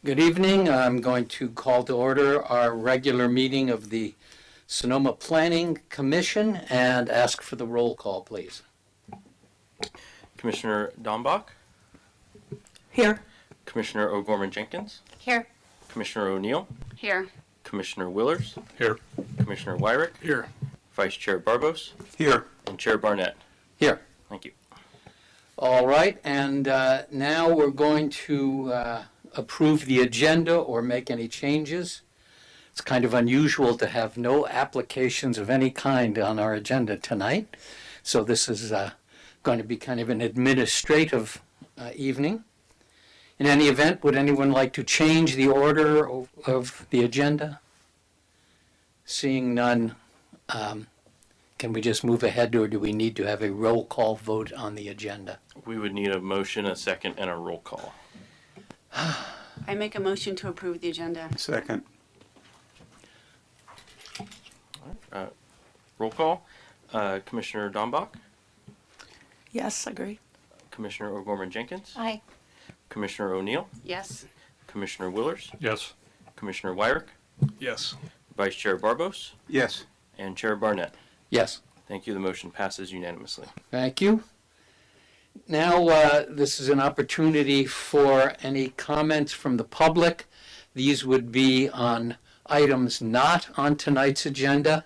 Good evening. I'm going to call to order our regular meeting of the Sonoma Planning Commission and ask for the roll call, please. Commissioner Dombach, Here. Commissioner O'Gorman Jenkins, Here. Commissioner O'Neill, Here. Commissioner Willers, Here. Commissioner Wyrick, Here. Vice Chair Barbos, Here. and Chair Barnett. Here. Thank you. All right, and now we're going to approve the agenda or make any changes. It's kind of unusual to have no applications of any kind on our agenda tonight, so this is going to be kind of an administrative evening. In any event, would anyone like to change the order of the agenda? Seeing none, can we just move ahead, or do we need to have a roll call vote on the agenda? We would need a motion, a second, and a roll call. I make a motion to approve the agenda. Second. Roll call. Commissioner Dombach, Yes, agree. Commissioner O'Gorman Jenkins, Aye. Commissioner O'Neill, Yes. Commissioner Willers, Yes. Commissioner Wyrick, Yes. Vice Chair Barbos, Yes. and Chair Barnett. Yes. Thank you. The motion passes unanimously. Thank you. Now, this is an opportunity for any comments from the public. These would be on items not on tonight's agenda.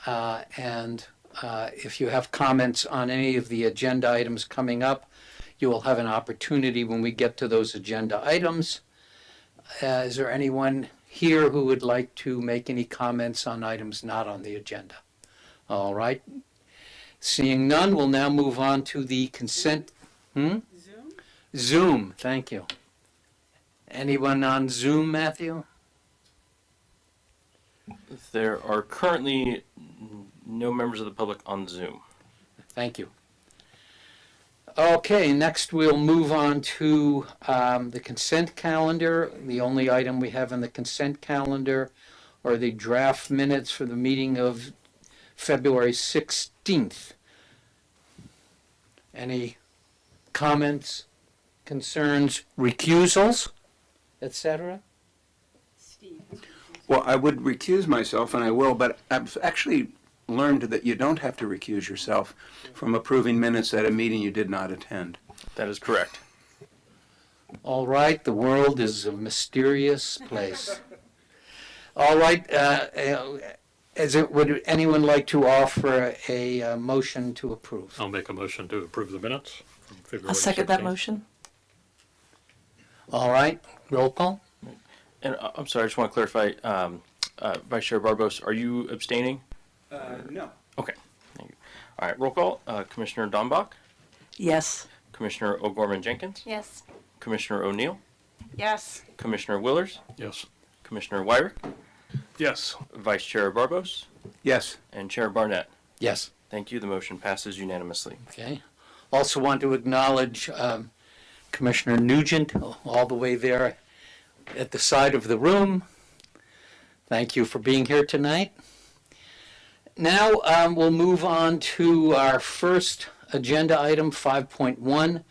And if you have comments on any of the agenda items coming up, you will have an opportunity when we get to those agenda items. Is there anyone here who would like to make any comments on items not on the agenda? All right. Seeing none, we'll now move on to the consent. Zoom, thank you. Anyone on Zoom, Matthew? There are currently no members of the public on Zoom. Thank you. Okay, next we'll move on to the consent calendar. The only item we have on the consent calendar are the draft minutes for the meeting of February 16th. Any comments, concerns, recusals, etc.? Steve. Well, I would recuse myself, and I will, but I've actually learned that you don't have to recuse yourself from approving minutes at a meeting you did not attend. That is correct. All right, the world is a mysterious place. All right, would anyone like to offer a motion to approve? I'll make a motion to approve the minutes from February I'll second that 16th. motion. All right, roll call? And I'm sorry, I just want to clarify, Vice Chair Barbos, are you abstaining? No. Okay, thank you. All right, roll call. Commissioner Dombach, Yes. Commissioner O'Gorman Jenkins, Yes. Commissioner O'Neill, Yes. Commissioner Willers, Yes. Commissioner Wyrick, Yes. Vice Chair Barbos, Yes. and Chair Barnett. Yes. Thank you. The motion passes unanimously. Okay. Also want to acknowledge Commissioner Nugent, all the way there at the side of the room. Thank you for being here tonight. Now we'll move on to our first agenda item, 5.1,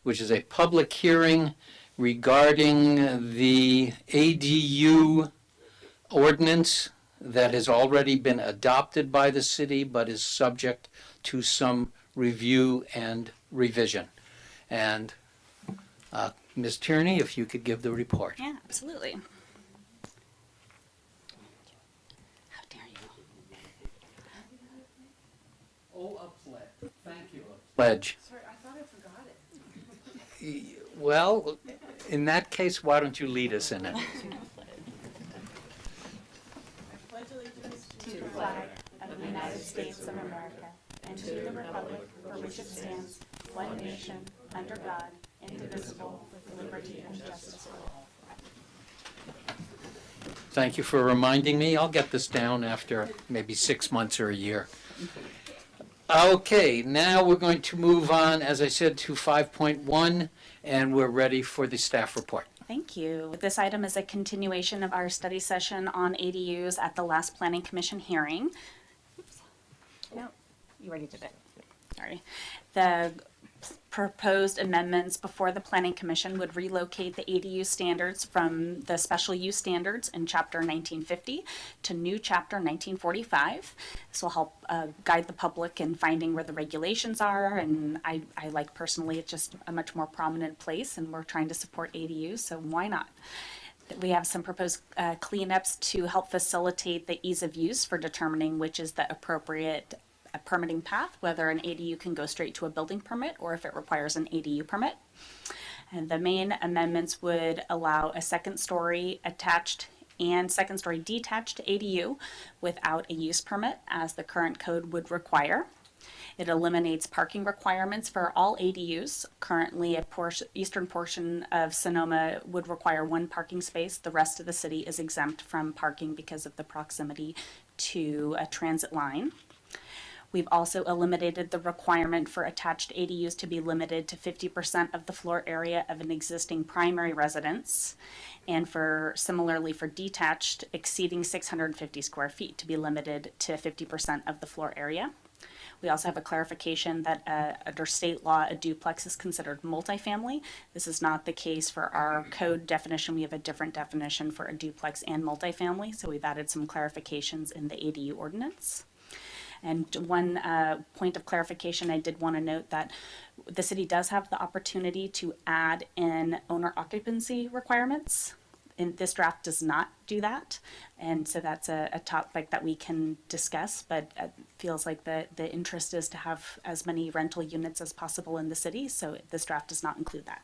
which is a public hearing regarding the ADU ordinance that has already been adopted by the city but is subject to some review and revision. And Ms. Tierney, if you could give the report. Yeah, absolutely. How dare you? Oh, a pledge. Thank you. A pledge. Sorry, I thought I forgot it. Well, in that case, why don't you lead us in it? To the flag of the United States of America and to the republic for which it stands, one nation, under God, indivisible, with liberty and justice for all. Thank you for reminding me. I'll get this down after maybe 6 months or a year. Okay, now we're going to move on, as I said, to 5.1, and we're ready for the staff report. Thank you. This item is a continuation of our study session on ADUs at the last Planning Commission hearing. Oops. No, you already did it. Sorry. The proposed amendments before the Planning Commission would relocate the ADU standards from the special use standards in Chapter 1950 to new Chapter 1945. This will help guide the public in finding where the regulations are, and I like personally it's just a much more prominent place, and we're trying to support ADUs, so why not? We have some proposed cleanups to help facilitate the ease of use for determining which is the appropriate permitting path, whether an ADU can go straight to a building permit or if it requires an ADU permit. And the main amendments would allow a second story attached and second story detached ADU without a use permit, as the current code would require. It eliminates parking requirements for all ADUs. Currently, a eastern portion of Sonoma would require one parking space. The rest of the city is exempt from parking because of the proximity to a transit line. We've also eliminated the requirement for attached ADUs to be limited to 50% of the floor area of an existing primary residence, and similarly for detached exceeding 650 square feet to be limited to 50% of the floor area. We also have a clarification that under state law, a duplex is considered multifamily. This is not the case for our code definition. We have a different definition for a duplex and multifamily, so we've added some clarifications in the ADU ordinance. And one point of clarification, I did want to note that the city does have the opportunity to add in owner occupancy requirements. And this draft does not do that. And so that's a topic that we can discuss, but it feels like the interest is to have as many rental units as possible in the city. So this draft does not include that.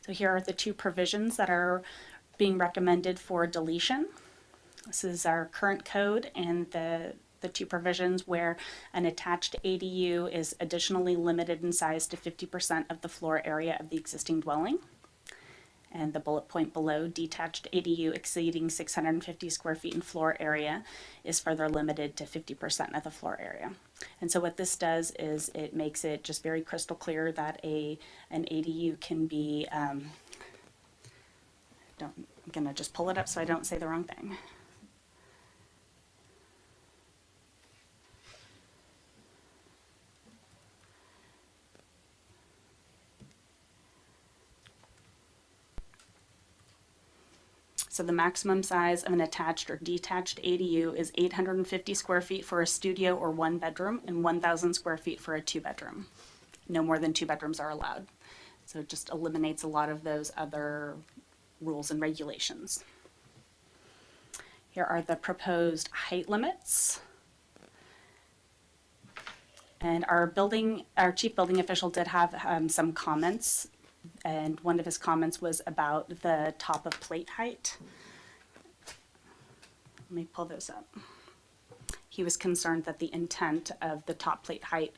So here are the two provisions that are being recommended for deletion. This is our current code and the two provisions where an attached ADU is additionally limited in size to 50% of the floor area of the existing dwelling. And the bullet point below, detached ADU exceeding 650 square feet in floor area is further limited to 50% of the floor area. And so what this does is it makes it just very crystal clear that an ADU can be, I'm gonna just pull it up so I don't say the wrong thing. So the maximum size of an attached or detached ADU is 850 square feet for a studio or one bedroom and 1,000 square feet for a two bedroom. No more than two bedrooms are allowed. So it just eliminates a lot of those other rules and regulations. Here are the proposed height limits. And our chief building official did have some comments, and one of his comments was about the top of plate height. Let me pull those up. He was concerned that the intent of the top plate height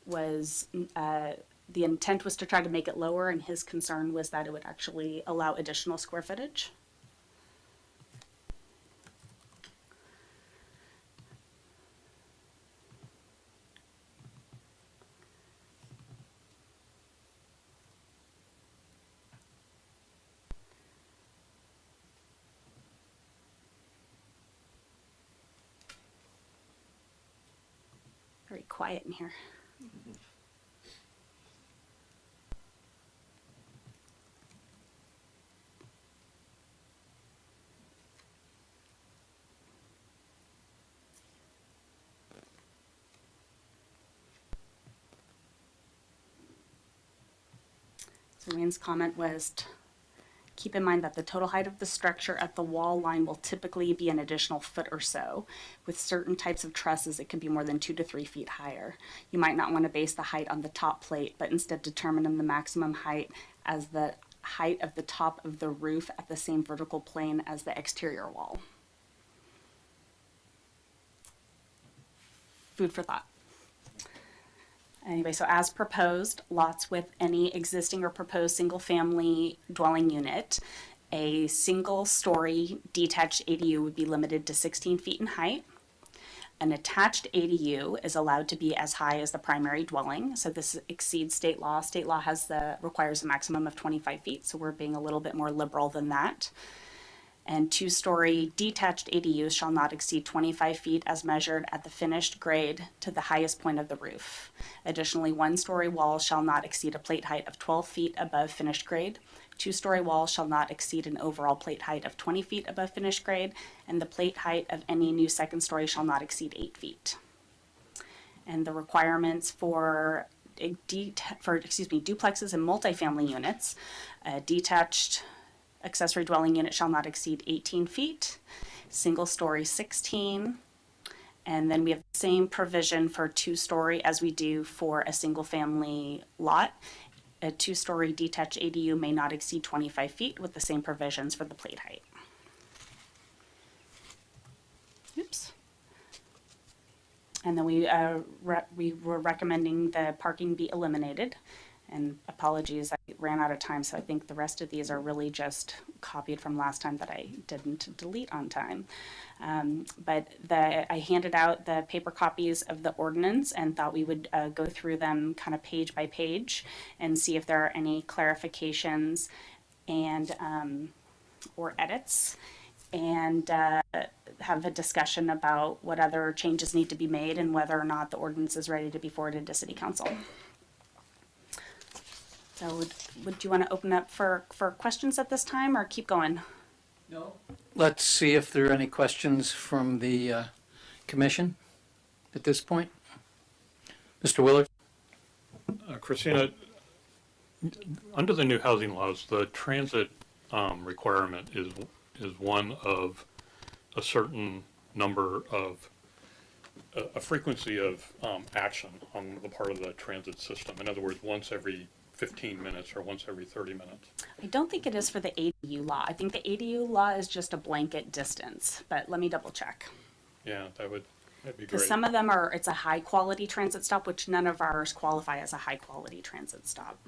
was, the intent was to try to make it lower, and his concern was that it would actually allow additional square footage. Very quiet in here. So Wayne's comment was, keep in mind that the total height of the structure at the wall line will typically be an additional foot or so. With certain types of trusses, it could be more than 2 to 3 feet higher. You might not want to base the height on the top plate, but instead determine the maximum height as the height of the top of the roof at the same vertical plane as the exterior wall. Food for thought. Anyway, so as proposed, lots with any existing or proposed single-family dwelling unit, a single-story detached ADU would be limited to 16 feet in height. An attached ADU is allowed to be as high as the primary dwelling, so this exceeds state law. State law requires a maximum of 25 feet, so we're being a little bit more liberal than that. And two-story detached ADUs shall not exceed 25 feet as measured at the finished grade to the highest point of the roof. Additionally, one-story walls shall not exceed a plate height of 12 feet above finished grade. Two-story walls shall not exceed an overall plate height of 20 feet above finished grade, and the plate height of any new second story shall not exceed 8 feet. And the requirements for duplexes and multifamily units, a detached accessory dwelling unit shall not exceed 18 feet, single story 16, and then we have the same provision for two-story as we do for a single-family lot. A two-story detached ADU may not exceed 25 feet with the same provisions for the plate height. Oops. And then we were recommending the parking be eliminated. And apologies, I ran out of time, so I think the rest of these are really just copied from last time that I didn't delete on time. But I handed out the paper copies of the ordinance and thought we would go through them kind of page by page and see if there are any clarifications and or edits, and have a discussion about what other changes need to be made and whether or not the ordinance is ready to be forwarded to City Council. So would you want to open up for questions at this time or keep going? No. Let's see if there are any questions from the commission at this point. Mr. Willard? Christina, under the new housing laws, the transit requirement is one of a certain number of a frequency of action on the part of the transit system. In other words, once every 15 minutes or once every 30 minutes. I don't think it is for the ADU law. I think the ADU law is just a blanket distance, but let me double check. Yeah, that'd be Because great. some of them it's a high quality transit stop, which none of ours qualify as a high quality transit stop.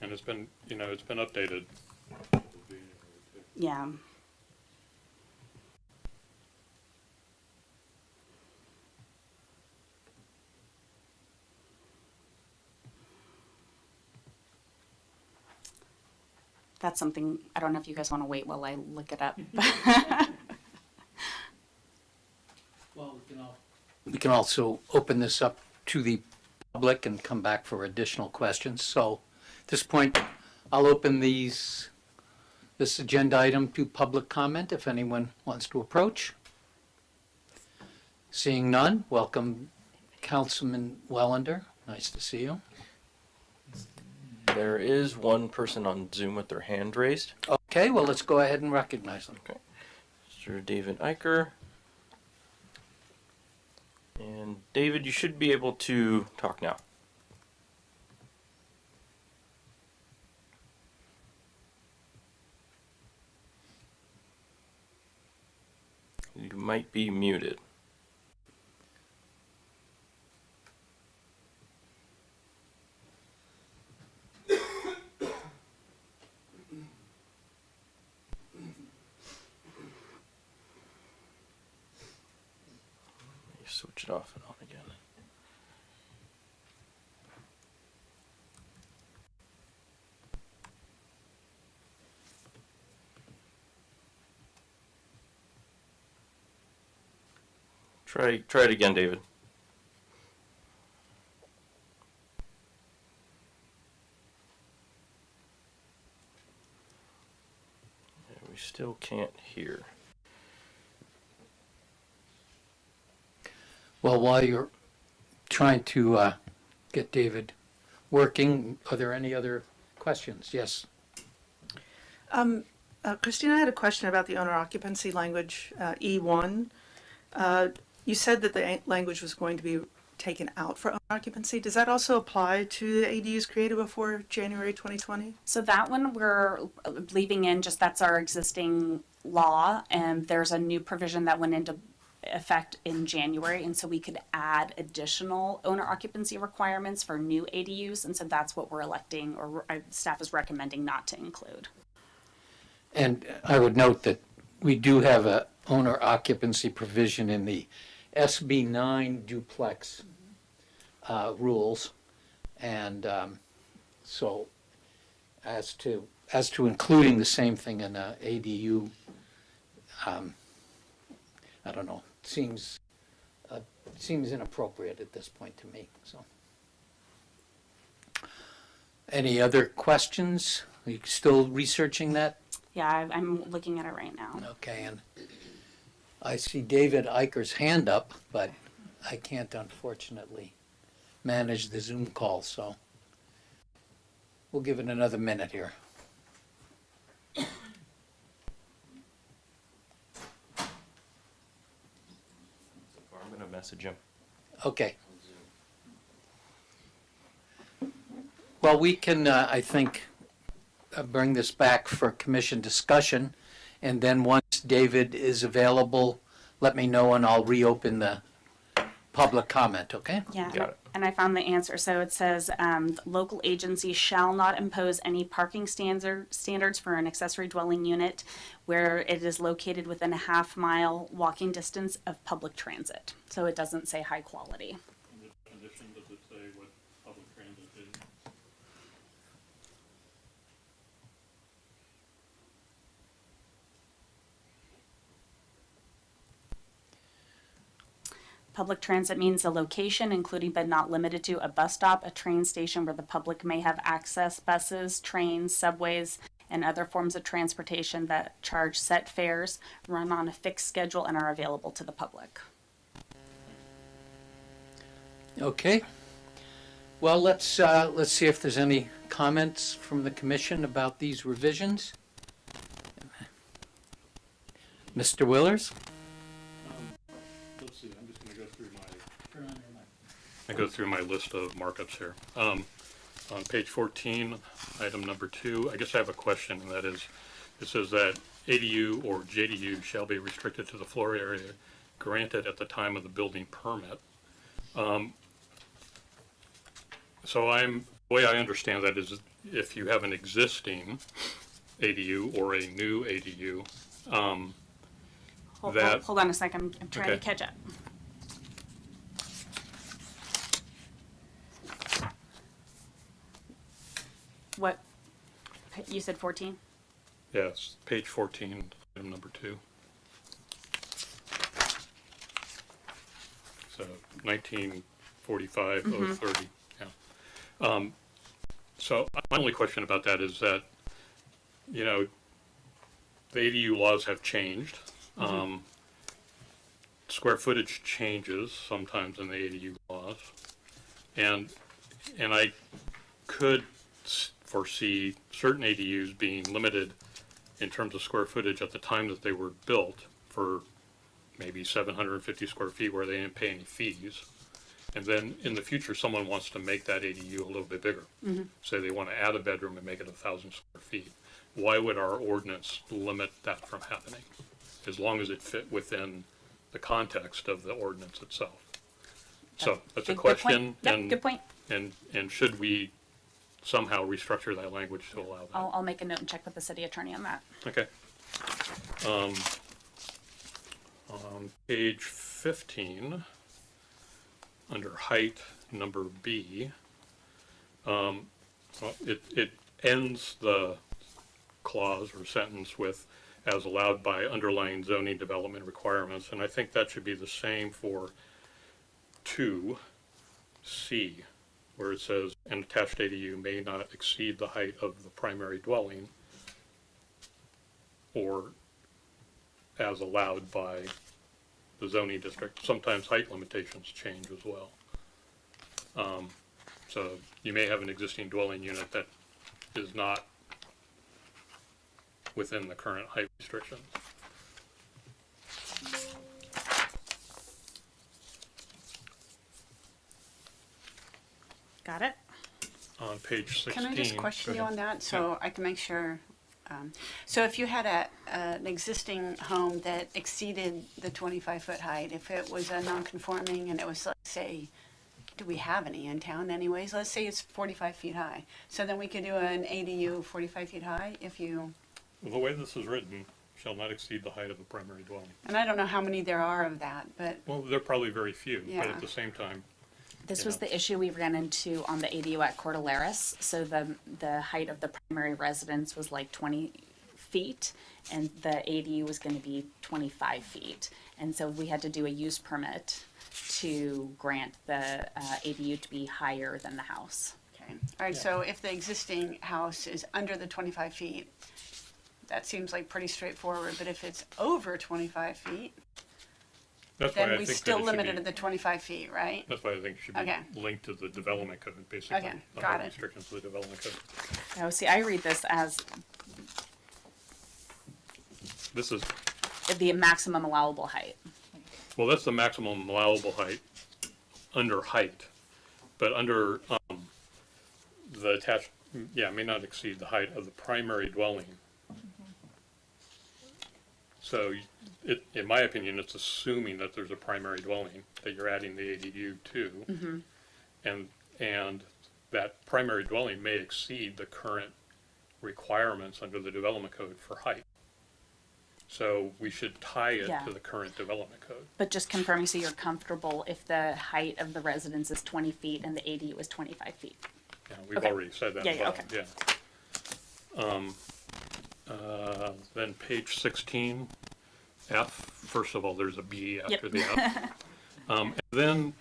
And it's been updated. Yeah. That's something, I don't know if you guys want to wait while I look it up. Well, we can also open this up to the public and come back for additional questions. So at this point, I'll open this agenda item to public comment if anyone wants to approach. Seeing none, welcome Councilman Wellender. Nice to see you. There is one person on Zoom with their hand raised. Okay, well, let's go ahead and recognize them. Mr. David Eicher. And David, you should be able to talk now. You might be muted. Switch it off and on again. Try it again, David. Yeah, we still can't hear. Well, while you're trying to get David working, are there any other questions? Yes. Christina, I had a question about the owner occupancy language, E1. You said that the language was going to be taken out for owner occupancy. Does that also apply to the ADUs created before January 2020? So that one we're leaving in, just that's our existing law, and there's a new provision that went into effect in January, and so we could add additional owner occupancy requirements for new ADUs, and so that's what we're electing, or staff is recommending not to include. And I would note that we do have a owner occupancy provision in the SB 9 duplex rules. And so as to as to including the same thing in a ADU, I don't know, seems inappropriate at this point to me, so. Any other questions? Are you still researching that? Yeah, I'm looking at it right now. Okay, and I see David Eicher's hand up, but I can't unfortunately manage the Zoom call, so we'll give it another minute here. I'm gonna message him. Okay. Well, we can, I think, bring this back for commission discussion, and then once David is available, let me know and I'll reopen the public comment, okay? Yeah, Got it. and I found the answer. So it says, local agency shall not impose any parking standards for an accessory dwelling unit where it is located within a half-mile walking distance of public transit. So it doesn't say high quality. In the definition, does it say what public transit is? Public transit means a location, including but not limited to a bus stop, a train station where the public may have access, buses, trains, subways, and other forms of transportation that charge set fares, run on a fixed schedule, and are available to the public. Okay. Well, let's see if there's any comments from the commission about these revisions. Mr. Willers? Let's see, I'm just gonna go through my list of markups here. On page 14, item number 2, I guess I have a question, and that is, it says that ADU or JDU shall be restricted to the floor area granted at the time of the building permit. So the way I understand that is if you have an existing ADU or a new ADU, Hold on a second. I'm trying to Okay. catch up. What? You said 14? yes, page 14, item number 2. So 1945, 030, yeah. So my only question about that is that, you know, the ADU laws have changed. Square footage changes sometimes in the ADU laws. And I could foresee certain ADUs being limited in terms of square footage at the time that they were built for maybe 750 square feet where they didn't pay any fees. And then in the future, someone wants to make that ADU a little bit bigger. Say they want to add a bedroom and make it 1,000 square feet. Why would our ordinance limit that from happening? As long as it fit within the context of the ordinance itself. So that's a Good point. question. Yep, good point. And should we somehow restructure that language to allow that? I'll make a note and check with the city attorney on that. Okay. On page 15, under height, number B, well, it ends the clause or sentence with as allowed by underlying zoning development requirements, and I think that should be the same for 2C, where it says an attached ADU may not exceed the height of the primary dwelling or as allowed by the zoning district. Sometimes height limitations change as well. So you may have an existing dwelling unit that is not within the current height restrictions. Got it? On page 16. Can I just question go you ahead. on that, so I can make sure? So if you had an existing home that exceeded the 25-foot height, if it was a non-conforming and it was, let's say, do we have any in town anyways? Let's say it's 45 feet high. So then we could do an ADU 45 feet high if you, Well, the way this is written, shall not exceed the height of the primary dwelling. and I don't know how many there are of that, but Well, there are probably very few, but Yeah. at the same time, This You was know. the issue we ran into on the ADU at Cordilleras. So the height of the primary residence was like 20 feet, and the ADU was going to be 25 feet. And so we had to do a use permit to grant the ADU to be higher than the house. Okay, all right, so if the existing house is under the 25 feet, that seems like pretty straightforward, but if it's over 25 feet, That's why I then think we that still it should limit it be- to the 25 feet, right? That's why I think it should Okay. be linked to the development code, basically. Okay, the got height it. Restrictions to the development code. Oh, see, I read this as This is, the maximum allowable height. well, that's the maximum allowable height under height, but under, the attached, yeah, may not exceed the height of the primary dwelling. So in my opinion, it's assuming that there's a primary dwelling that you're adding the ADU to. And that primary dwelling may exceed the current requirements under the development code for height. So we should tie it Yeah. to the current development code. But just confirming so you're comfortable if the height of the residence is 20 feet and the ADU is 25 feet. Yeah, we've Okay. already said that. Yeah, yeah, above, yeah. Then page 16, F, first of all, there's a B after Yep. the F. And then,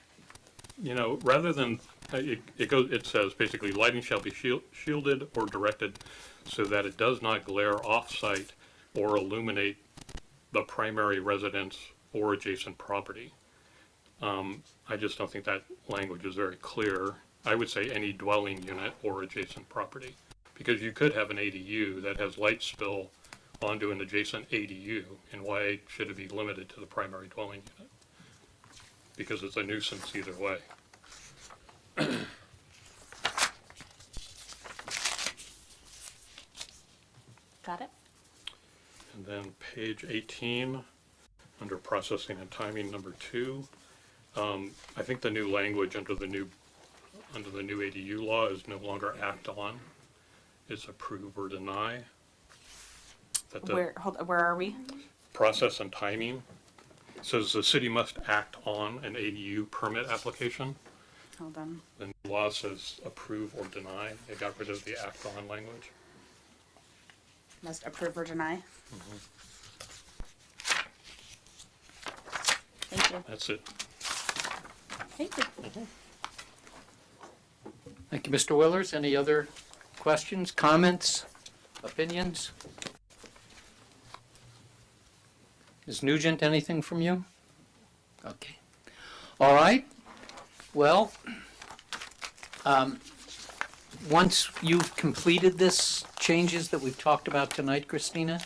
rather than, it says basically, lighting shall be shielded or directed so that it does not glare off-site or illuminate the primary residence or adjacent property. I just don't think that language is very clear. I would say any dwelling unit or adjacent property, because you could have an ADU that has light spill onto an adjacent ADU, and why should it be limited to the primary dwelling unit? Because it's a nuisance either way. Got it? And then page 18, under processing and timing, number 2, I think the new language under the new ADU law is no longer act on, it's approve or deny. That the Where are we? process and timing says the city must act on an ADU permit application. Hold on. The new law says approve or deny. It got rid of the act on language. Must approve or deny. Thank you. That's it. Thank you. Thank you, Mr. Willers. Any other questions, comments, opinions? Ms. Nugent, anything from you? Okay. All right. Well, once you've completed this changes that we've talked about tonight, Christina,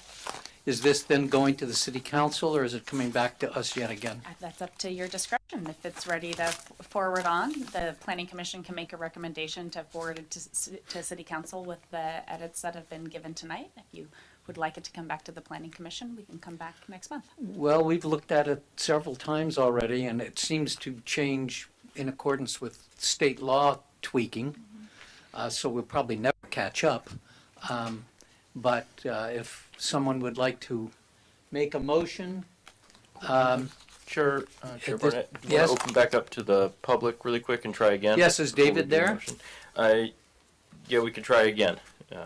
is this then going to the city council or is it coming back to us yet again? That's up to your discretion. If it's ready to forward on, the planning commission can make a recommendation to forward it to city council with the edits that have been given tonight. If you would like it to come back to the planning commission, we can come back next month. Well, we've looked at it several times already, and it seems to change in accordance with state law tweaking, so we'll probably never catch up. But if someone would like to make a motion, Sure, Sure, Burnett, do you want yes. to open back up to the public really quick and try again? Yes, is before we David do a there? motion? Yeah, we could try again.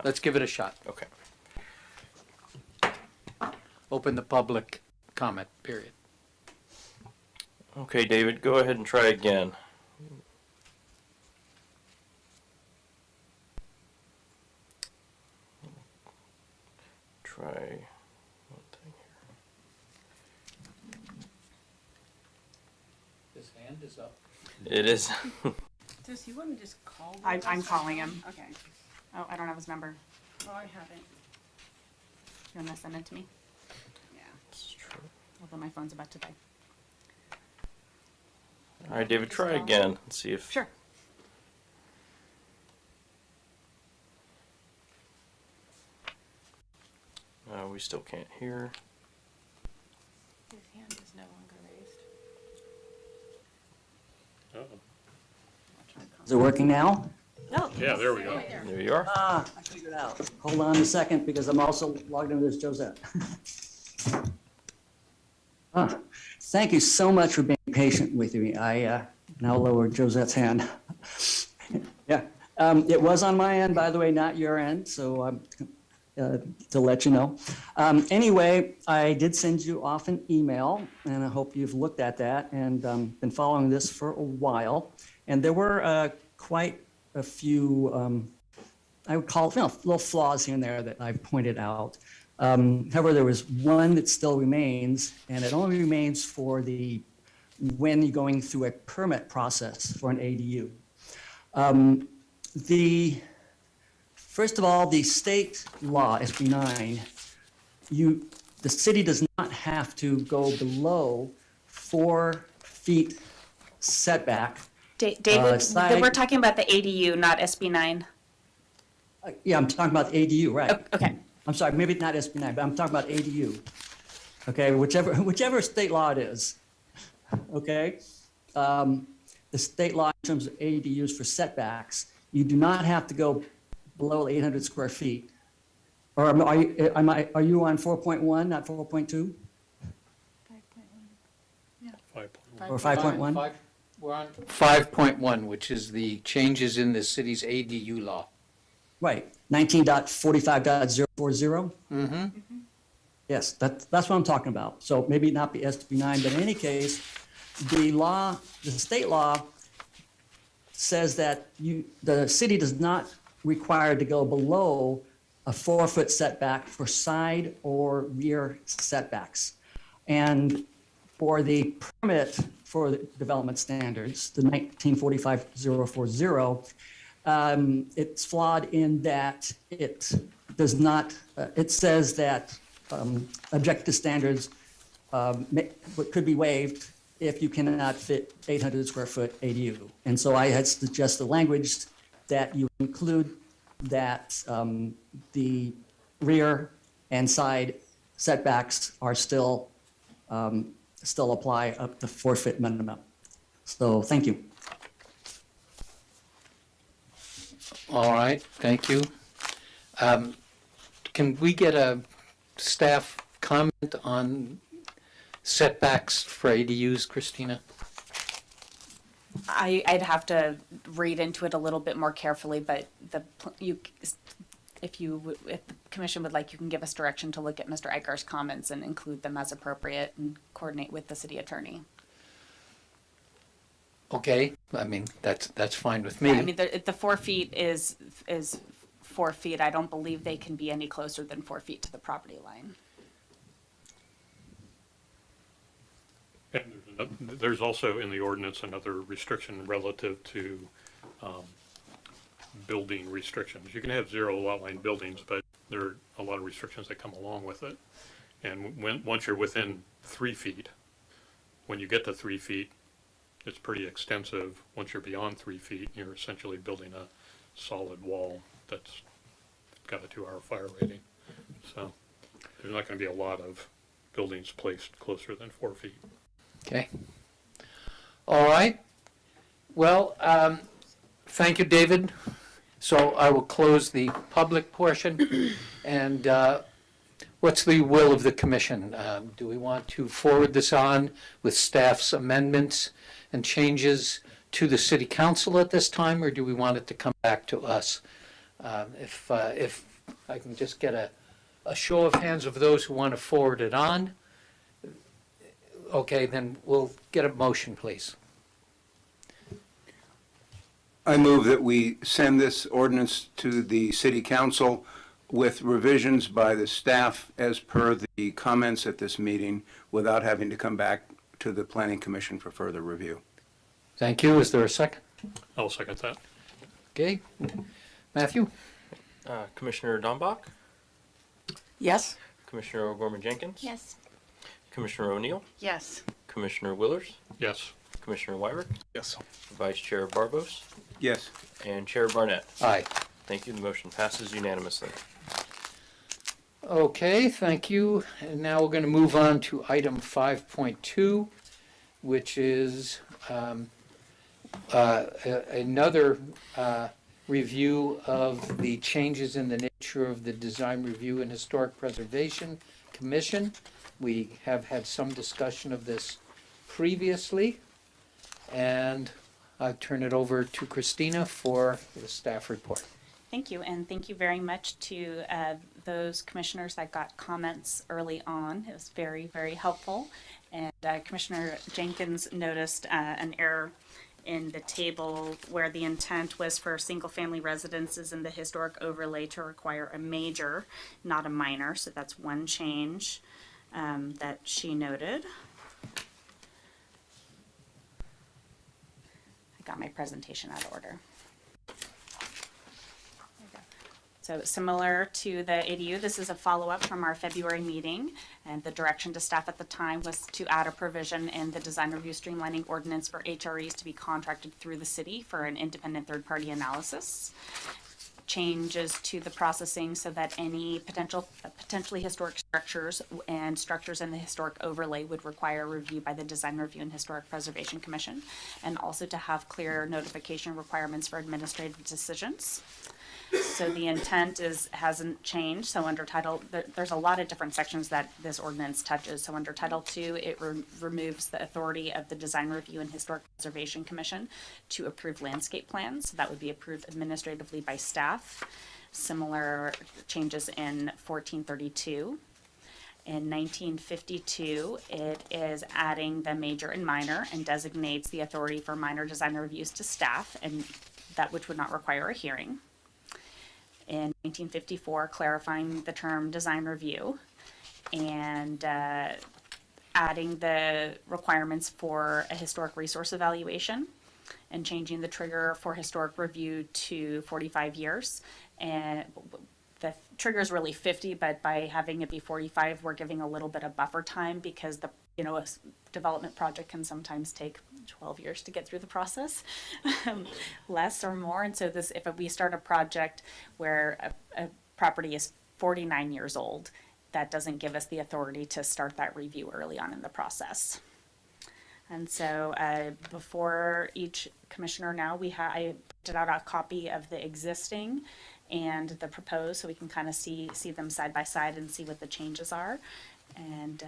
let's give it a shot. Okay. Open the public comment period. Okay, David, go ahead and try again. Try one thing His hand is up. here. It is. Does you want to just call? I'm calling him. Okay. Oh, I don't have his number. Oh, I have it. You want to send it to me? Yeah. Although my phone's about to die. All right, David, try again and see if. Sure. We still can't hear. His hand is no longer raised. Uh-oh. Is it working now? Oh, Yeah, there we go. There you are. I figured it out. Hold on a second, because I'm also logged into this Josette. Thank you so much for being patient with me. I now lower Josette's hand. Yeah, it was on my end, by the way, not your end, so to let you know. Anyway, I did send you off an email, and I hope you've looked at that and been following this for a while. And there were quite a few, I would call it, little flaws here and there that I've pointed out. However, there was one that still remains, and it only remains for when you're going through a permit process for an ADU. First of all, the state law, SB 9, the city does not have to go below 4 feet setback. David, side- we're talking about the ADU, not SB 9. Yeah, I'm talking about ADU, right? Okay. I'm sorry, maybe not SB 9, but I'm talking about ADU. Okay, whichever state law it is. Okay? The state law in terms of ADUs for setbacks, you do not have to go below 800 square feet. Or are you on 4.1, not 4.2 or 5.1? We're on 5.1, which is the changes in the city's ADU law. Right, 19.45.040? Mm-hmm. Yes, that's what I'm talking about. So maybe not be SB 9, but in any case, the state law says that the city does not require to go below a 4-foot setback for side or rear setbacks. And for the permit for the development standards, the 1945-040, it's flawed in that it does not, it says that objective standards could be waived if you cannot fit 800 square foot ADU. And so I had suggested language that you include that the rear and side setbacks are still apply up to 4 foot minimum. So thank you. All right, thank you. Can we get a staff comment on setbacks for ADUs, Christina? I'd have to read into it a little bit more carefully, but if the commission would like, you can give us direction to look at Mr. Eicher's comments and include them as appropriate and coordinate with the city attorney. Okay, I mean, that's fine with I me. mean, the 4 feet is 4 feet. I don't believe they can be any closer than 4 feet to the property line. And there's also in the ordinance another restriction relative to building restrictions. You can have 0 lot line buildings, but there are a lot of restrictions that come along with it. And once you're within 3 feet, when you get to 3 feet, it's pretty extensive. Once you're beyond 3 feet, you're essentially building a solid wall that's got a 2-hour fire rating. So there's not going to be a lot of buildings placed closer than 4 feet. Okay. All right. Well, thank you, David. So I will close the public portion. And what's the will of the commission? Do we want to forward this on with staff's amendments and changes to the city council at this time, or do we want it to come back to us? If I can just get a show of hands of those who want to forward it on. Okay, then we'll get a motion, please. I move that we send this ordinance to the city council with revisions by the staff as per the comments at this meeting without having to come back to the planning commission for further review. Thank you. Is there a second? I'll second that. Okay. Matthew? Commissioner Dombach, Yes? Commissioner O'Gorman Jenkins, Yes. Commissioner O'Neill, Yes. Commissioner Willers, Yes. Commissioner Wyrick, Yes. Vice Chair Barbos, Yes. and Chair Barnett. Aye. Thank you. The motion passes unanimously. Okay, thank you. And now we're going to move on to item 5.2, which is another review of the changes in the nature of the Design Review and Historic Preservation Commission. We have had some discussion of this previously, and I turn it over to Christina for the staff report. Thank you, and thank you very much to those commissioners that got comments early on. It was very, very helpful. And Commissioner Jenkins noticed an error in the table where the intent was for single-family residences in the historic overlay to require a major, not a minor. So that's one change that she noted. I got my presentation out of order. So similar to the ADU, this is a follow-up from our February meeting, and the direction to staff at the time was to add a provision in the design review streamlining ordinance for HREs to be contracted through the city for an independent third-party analysis. Changes to the processing so that any potentially historic structures and structures in the historic overlay would require review by the Design Review and Historic Preservation Commission, and also to have clear notification requirements for administrative decisions. So the intent hasn't changed. So under Title, there's a lot of different sections that this ordinance touches. So under Title II, it removes the authority of the Design Review and Historic Preservation Commission to approve landscape plans. So that would be approved administratively by staff. Similar changes in 1432. In 1952, it is adding the major and minor and designates the authority for minor design reviews to staff, and that which would not require a hearing. In 1954, clarifying the term design review and adding the requirements for a historic resource evaluation and changing the trigger for historic review to 45 years. And the trigger is really 50, but by having it be 45, we're giving a little bit of buffer time because a development project can sometimes take 12 years to get through the process, less or more. And so if we start a project where a property is 49 years old, that doesn't give us the authority to start that review early on in the process. And so before each commissioner now, I printed out a copy of the existing and the proposed, so we can kind of see them side by side and see what the changes are. And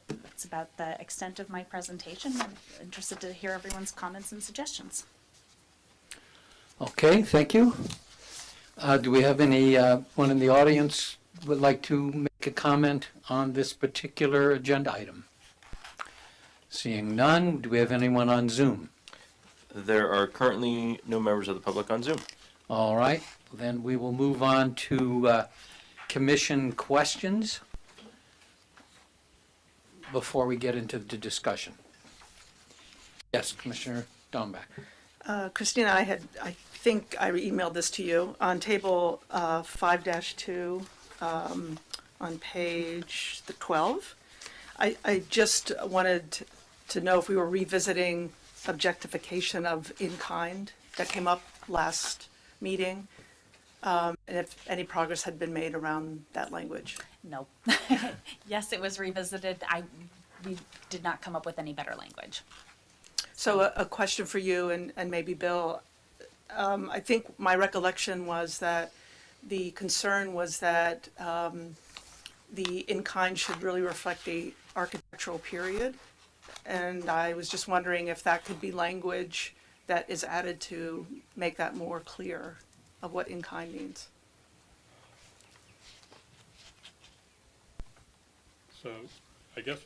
that's about the extent of my presentation. I'm interested to hear everyone's comments and suggestions. Okay, thank you. Do we have anyone in the audience would like to make a comment on this particular agenda item? Seeing none, do we have anyone on Zoom? There are currently no members of the public on Zoom. All right, then we will move on to commission questions before we get into the discussion. Yes, Commissioner Dombeck. Christina, I think I emailed this to you on table 5-2 on page 12. I just wanted to know if we were revisiting objectification of in-kind that came up last meeting, and if any progress had been made around that language. No. Yes, it was revisited. We did not come up with any better language. So a question for you and maybe Bill. I think my recollection was that the concern was that the in-kind should really reflect the architectural period. And I was just wondering if that could be language that is added to make that more clear of what in-kind means. So, I guess,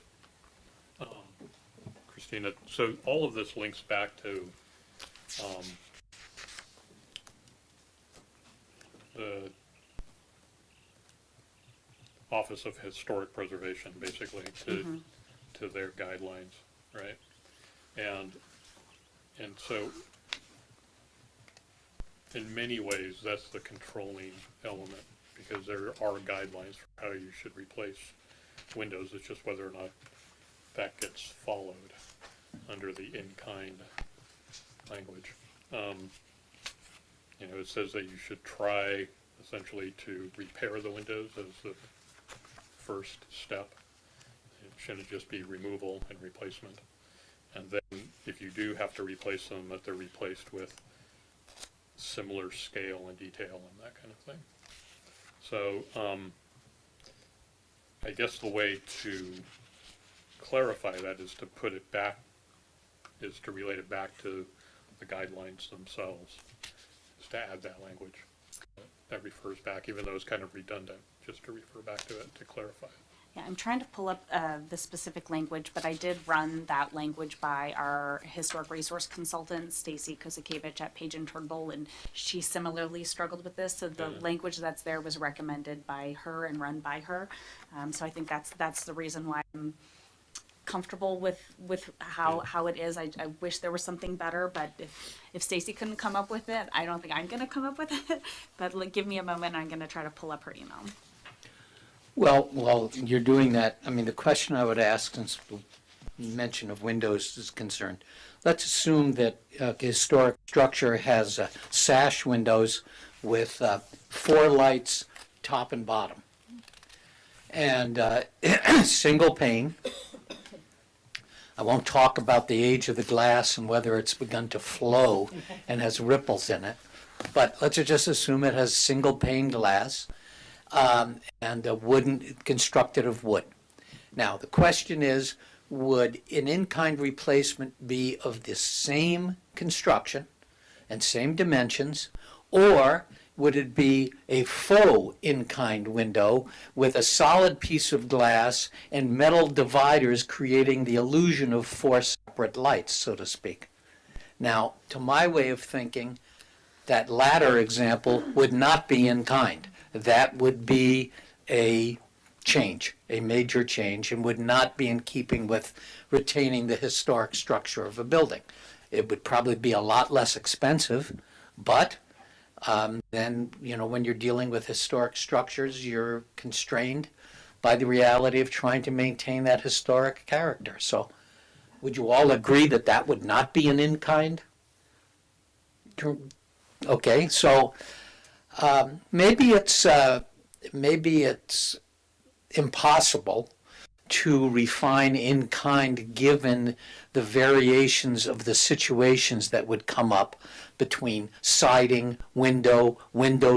Christina, so all of this links back to the Office of Historic Preservation, basically, to their guidelines, right? And so, in many ways, that's the controlling element, because there are guidelines for how you should replace windows. It's just whether or not that gets followed under the in-kind language. It says that you should try essentially to repair the windows as the first step. It shouldn't just be removal and replacement. And then if you do have to replace them, that they're replaced with similar scale and detail and that kind of thing. So I guess the way to clarify that is to put it back, is to relate it back to the guidelines themselves, is to add that language. That refers back, even though it's kind of redundant, just to refer back to it to clarify it. Yeah, I'm trying to pull up the specific language, but I did run that language by our historic resource consultant, Stacy Kosakevich at Page and Turnbull, and she similarly struggled with this. So the language that's there was recommended by her and run by her. So I think that's the reason why I'm comfortable with how it is. I wish there was something better, but if Stacy couldn't come up with it, I don't think I'm going to come up with it. But give me a moment. I'm going to try to pull up her email. Well, while you're doing that, I mean, the question I would ask, since the mention of windows is concerned, let's assume that a historic structure has sash windows with 4 lights, top and bottom, and single pane. I won't talk about the age of the glass and whether it's begun to flow and has ripples in it, but let's just assume it has single pane glass. And a wooden, constructed of wood. Now, the question is, would an in-kind replacement be of the same construction and same dimensions, or would it be a faux in-kind window with a solid piece of glass and metal dividers creating the illusion of 4 separate lights, so to speak? Now, to my way of thinking, that latter example would not be in kind. That would be a change, a major change, and would not be in keeping with retaining the historic structure of a building. It would probably be a lot less expensive, but then, when you're dealing with historic structures, you're constrained by the reality of trying to maintain that historic character. So would you all agree that that would not be an in-kind? Okay, so maybe it's impossible to refine in kind given the variations of the situations that would come up between siding, window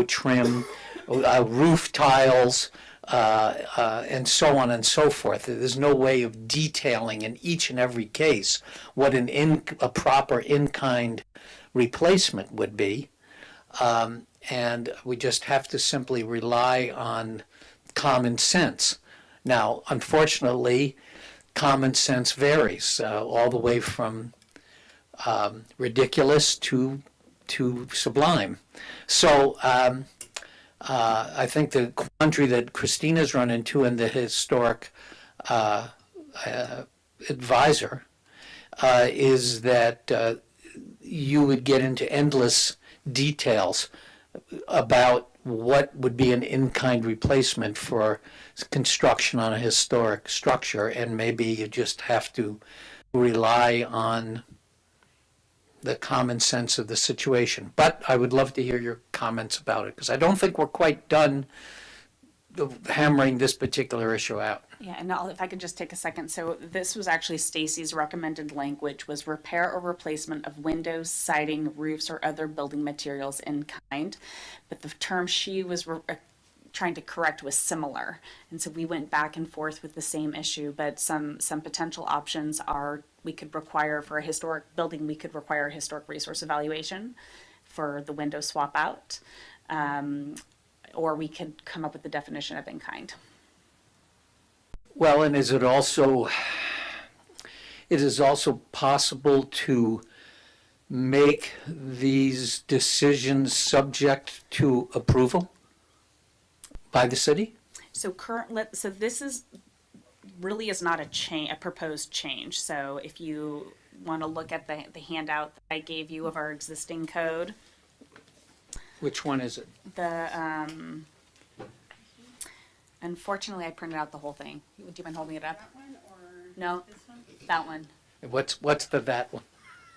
trim, roof tiles, and so on and so forth. There's no way of detailing in each and every case what a proper in-kind replacement would be. And we just have to simply rely on common sense. Now, unfortunately, common sense varies all the way from ridiculous to sublime. So I think the quandary that Christina's run into in the historic advisor is that you would get into endless details about what would be an in-kind replacement for construction on a historic structure, and maybe you just have to rely on the common sense of the situation. But I would love to hear your comments about it, because I don't think we're quite done hammering this particular issue out. Yeah, and if I could just take a second. So this was actually Stacy's recommended language, was repair or replacement of windows, siding, roofs, or other building materials in kind. But the term she was trying to correct was similar. And so we went back and forth with the same issue, but some potential options are, we could require for a historic building, we could require a historic resource evaluation for the window swap out. Or we could come up with the definition of in kind. Well, and it is also possible to make these decisions subject to approval by the city? So this is really is not a proposed change. So if you want to look at the handout that I gave you of our existing code, Which one is it? Unfortunately, I printed out the whole thing. Do you mind holding it up? That one or no? This one? That one. What's that one?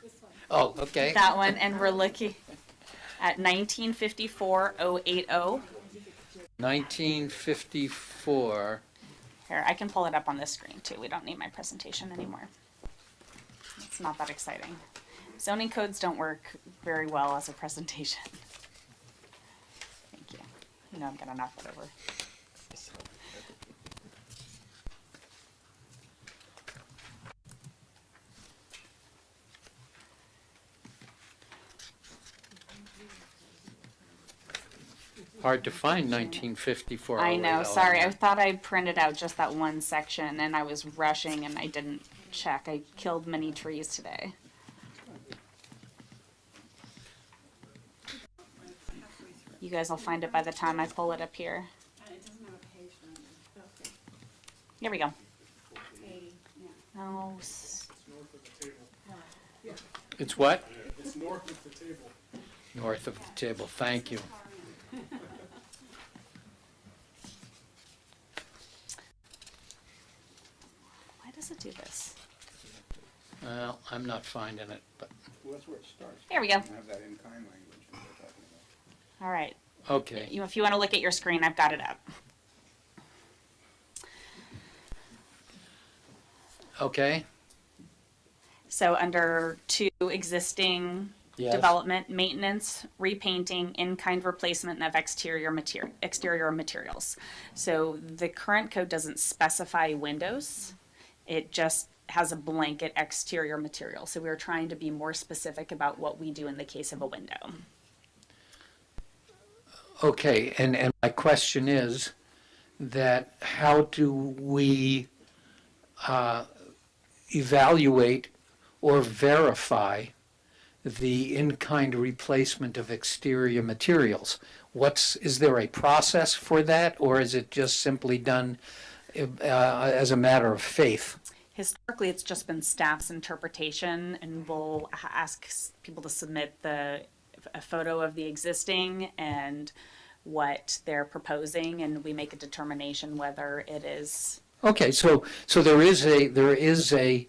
This one. Oh, okay. That one, and we're looking at 1954-080. 1954. Here, I can pull it up on this screen too. We don't need my presentation anymore. It's not that exciting. Zoning codes don't work very well as a presentation. Thank you. I'm gonna knock that over. Hard to find 1954. I know, sorry, I thought I printed out just that one section and I was rushing and I didn't check. I killed many trees today. You guys will find it by the time I pull it up here. Here we go. Oh, It's what? It's north of the table. North of the table, thank you. why does it do this? Well, I'm not finding it, but, Well, that's where it starts. There we go. Have that in-kind language that we're talking about. All right. okay. If you want to look at your screen, I've got it up. Okay, So under 2, existing Yes. development, maintenance, repainting, in-kind replacement of exterior materials. So the current code doesn't specify windows. It just has a blanket exterior material. So we're trying to be more specific about what we do in the case of a window. okay, and my question is that how do we evaluate or verify the in-kind replacement of exterior materials? Is there a process for that, or is it just simply done as a matter of faith? Historically, it's just been staff's interpretation, and we'll ask people to submit a photo of the existing and what they're proposing, and we make a determination whether it is. Okay, so there is a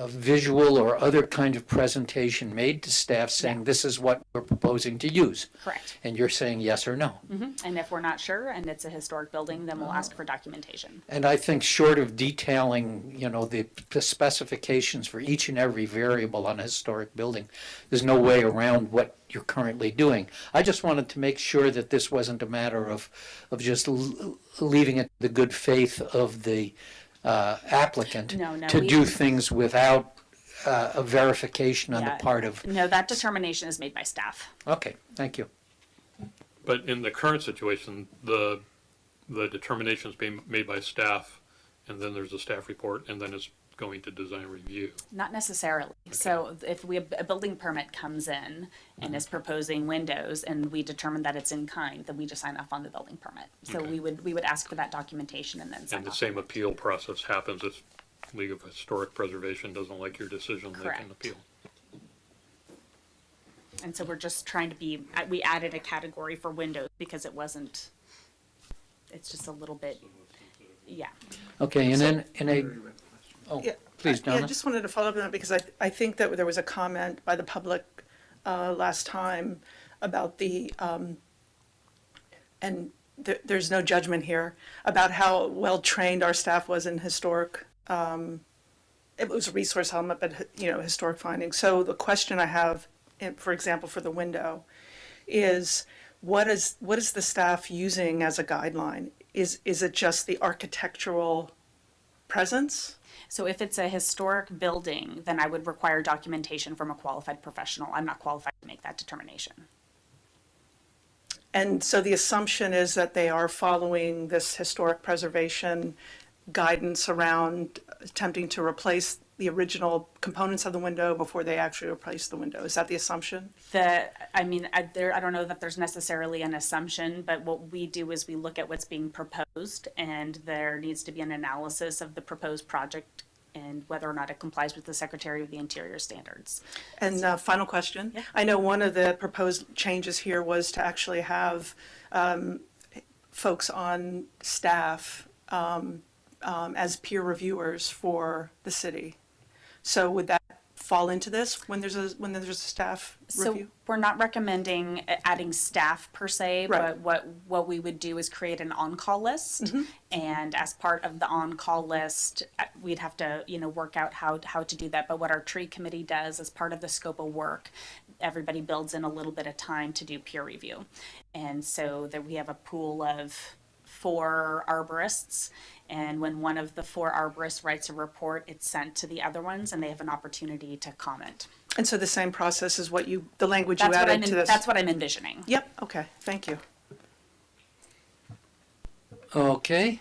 visual or other kind of presentation made to staff saying this is what we're proposing to use. Correct. And you're saying yes or no. And if we're not sure and it's a historic building, then we'll ask for documentation. And I think short of detailing, the specifications for each and every variable on a historic building, there's no way around what you're currently doing. I just wanted to make sure that this wasn't a matter of just leaving it to the good faith of the applicant No, to we- do things without a verification on Yeah. the part of, No, that determination is made by staff. okay, thank you. But in the current situation, the determination is being made by staff, and then there's a staff report, and then it's going to design review. Not necessarily. So if a building permit comes in and is proposing windows and we determine that it's in kind, then we just sign off on the building permit. So Okay. we would ask for that documentation and then sign And the off. same appeal process happens if League of Historic Preservation doesn't like your decision, they Correct. can appeal. And so we're just trying to we added a category for windows because it's just a little bit, yeah. Okay, and then oh, Yeah, please, Yeah, I Donna. just wanted to follow up on that because I think that there was a comment by the public last time about and there's no judgment here, about how well-trained our staff was in historic, it was a resource element, but, historic findings. So the question I have, for example, for the window, is what is the staff using as a guideline? Is it just the architectural presence? So if it's a historic building, then I would require documentation from a qualified professional. I'm not qualified to make that determination. And so the assumption is that they are following this historic preservation guidance around attempting to replace the original components of the window before they actually replace the window. Is that the assumption? I don't know that there's necessarily an assumption, but what we do is we look at what's being proposed, and there needs to be an analysis of the proposed project and whether or not it complies with the Secretary of the Interior standards. And final question. Yeah. I know one of the proposed changes here was to actually have folks on staff as peer reviewers for the city. So would that fall into this when there's a staff So review? we're not recommending adding staff per se, Right. but what we would do is create an on-call list. And as part of the on-call list, we'd have to, work out how to do that. But what our tree committee does as part of the scope of work, everybody builds in a little bit of time to do peer review. And so that we have a pool of 4 arborists, and when one of the 4 arborists writes a report, it's sent to the other ones, and they have an opportunity to comment. And so the same process is the language you That's what added to this? That's what I'm envisioning. Yep, okay, thank you. Okay.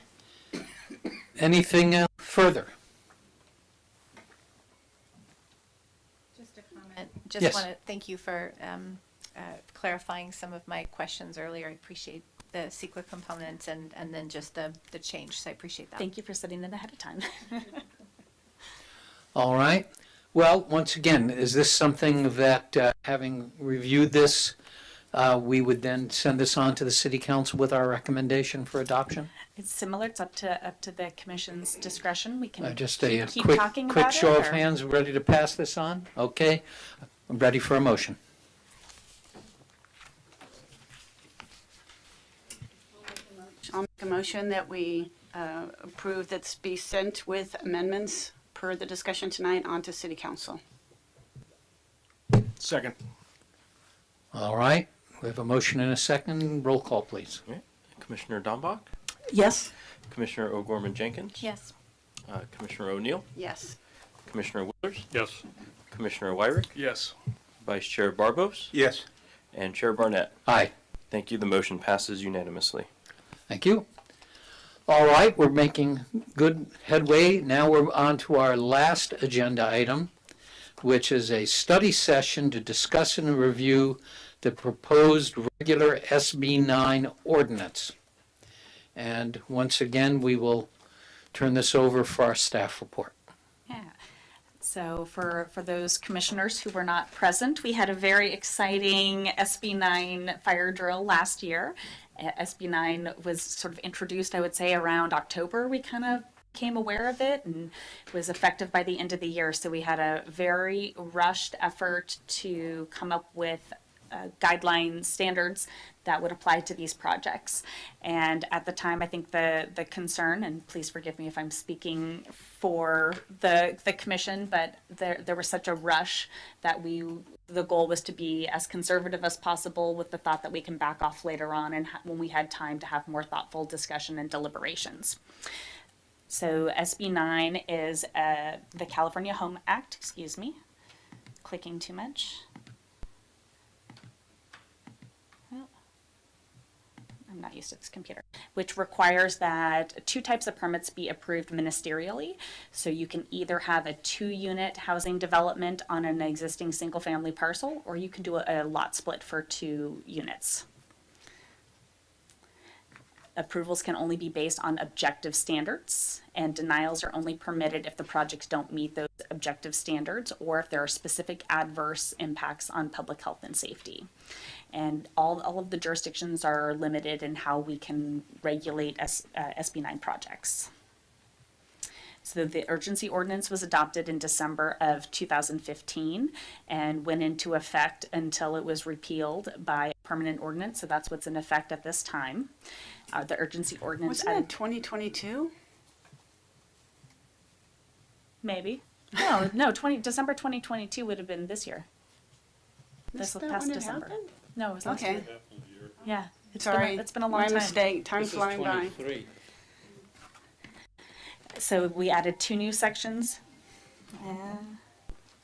Anything further? Just a comment. Just Yes. want to thank you for clarifying some of my questions earlier. I appreciate the CEQA components and then just the change, so I appreciate that. Thank you for setting it ahead of time. All right. Well, once again, is this something that, having reviewed this, we would then send this on to the city council with our recommendation for adoption? It's similar, it's up to the commission's discretion. We can Just a keep quick, talking quick about it, show of or- hands, ready to pass this on? Okay. I'm ready for a motion. I'll make a motion that we approve that's be sent with amendments per the discussion tonight on to city council. Second. All right. We have a motion and a second. Roll call, please. Commissioner Dombach, Yes. Commissioner O'Gorman Jenkins. Yes. Commissioner O'Neill, Yes. Commissioner Willers, Yes. Commissioner Wyrick, Yes. Vice Chair Barbos, Yes. and Chair Barnett. Aye. Thank you. The motion passes unanimously. Thank you. All right, we're making good headway. Now we're on to our last agenda item, which is a study session to discuss and review the proposed regular SB 9 ordinance. And once again, we will turn this over for our staff report. Yeah. So for those commissioners who were not present, we had a very exciting SB 9 fire drill last year. SB 9 was sort of introduced, I would say, around October. We kind of became aware of it and was effective by the end of the year. So we had a very rushed effort to come up with guideline standards that would apply to these projects. And at the time, I think the concern, and please forgive me if I'm speaking for the commission, but there was such a rush that the goal was to be as conservative as possible with the thought that we can back off later on and when we had time to have more thoughtful discussion and deliberations. So SB 9 is the California Home Act, excuse me, clicking too much. I'm not used to this computer, which requires that two types of permits be approved ministerially. So you can either have a 2-unit housing development on an existing single-family parcel, or you can do a lot split for 2 units. Approvals can only be based on objective standards, and denials are only permitted if the projects don't meet those objective standards or if there are specific adverse impacts on public health and safety. And all of the jurisdictions are limited in how we can regulate SB 9 projects. So the urgency ordinance was adopted in December of 2015 and went into effect until it was repealed by a permanent ordinance. So that's what's in effect at this time. The urgency ordinance. Wasn't it 2022? Maybe. No, December 2022 would have been this year. This Is that past when it December. happened? No, it was last Okay. year. Yeah. Sorry. It's been a long My time. mistake. Time's flying by. So we added 2 new sections.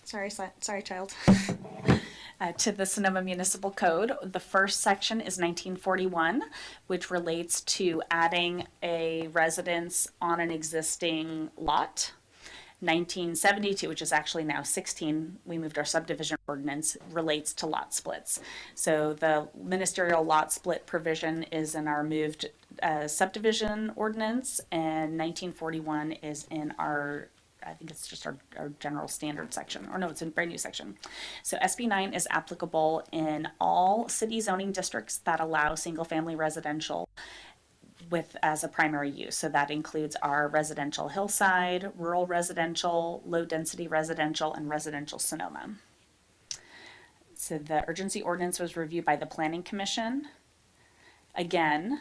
Sorry, child. To the Sonoma Municipal Code. The first section is 1941, which relates to adding a residence on an existing lot. 1972, which is actually now 16, we moved our subdivision ordinance, relates to lot splits. So the ministerial lot split provision is in our moved subdivision ordinance, and 1941 is in our, I think it's just our general standard section, or no, it's a brand new section. So SB 9 is applicable in all city zoning districts that allow single-family residential as a primary use. So that includes our residential hillside, rural residential, low-density residential, and residential Sonoma. So the urgency ordinance was reviewed by the Planning Commission. Again,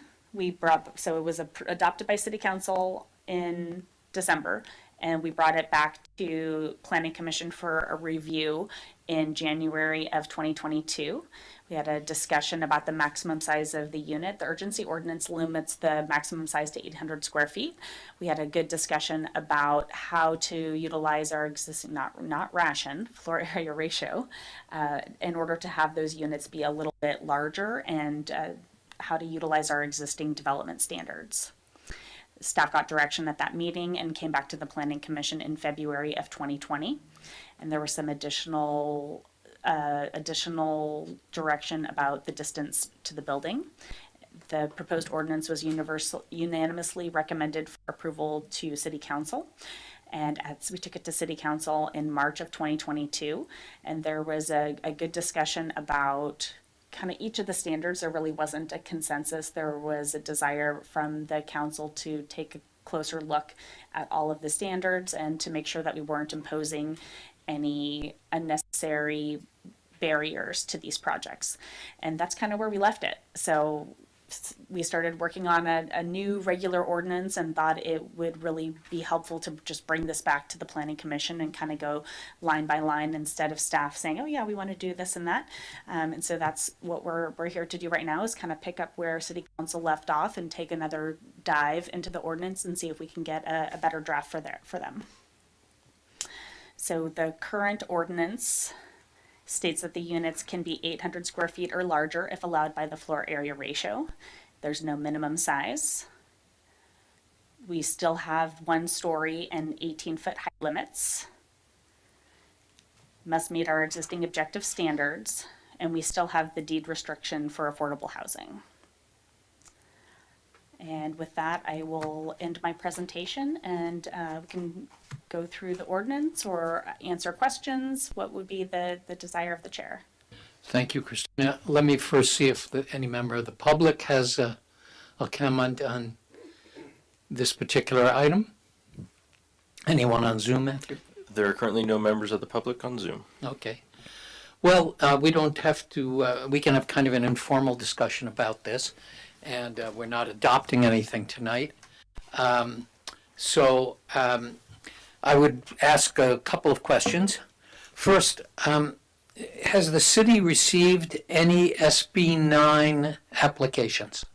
so it was adopted by City Council in December, and we brought it back to Planning Commission for a review in January of 2022. We had a discussion about the maximum size of the unit. The urgency ordinance limits the maximum size to 800 square feet. We had a good discussion about how to utilize our existing, not ration, floor area ratio, in order to have those units be a little bit larger, and how to utilize our existing development standards. Staff got direction at that meeting and came back to the Planning Commission in February of 2020. And there was some additional direction about the distance to the building. The proposed ordinance was unanimously recommended for approval to City Council. And as we took it to City Council in March of 2022, and there was a good discussion about kind of each of the standards. There really wasn't a consensus. There was a desire from the council to take a closer look at all of the standards and to make sure that we weren't imposing any unnecessary barriers to these projects. And that's kind of where we left it. So we started working on a new regular ordinance and thought it would really be helpful to just bring this back to the Planning Commission and kind of go line by line instead of staff saying, oh yeah, we want to do this and that. And so that's what we're here to do right now, is kind of pick up where City Council left off and take another dive into the ordinance and see if we can get a better draft for them. So the current ordinance states that the units can be 800 square feet or larger if allowed by the floor area ratio. There's no minimum size. We still have 1 story and 18-foot height limits. Must meet our existing objective standards, and we still have the deed restriction for affordable housing. And with that, I will end my presentation, and we can go through the ordinance or answer questions. What would be the desire of the chair? Thank you, Christina. Let me first see if any member of the public has a comment on this particular item. Anyone on Zoom, Matthew? There are currently no members of the public on Zoom. Okay. Well, we don't have to, we can have kind of an informal discussion about this, and we're not adopting anything tonight. So I would ask a couple of questions. First, has the city received any SB 9 applications?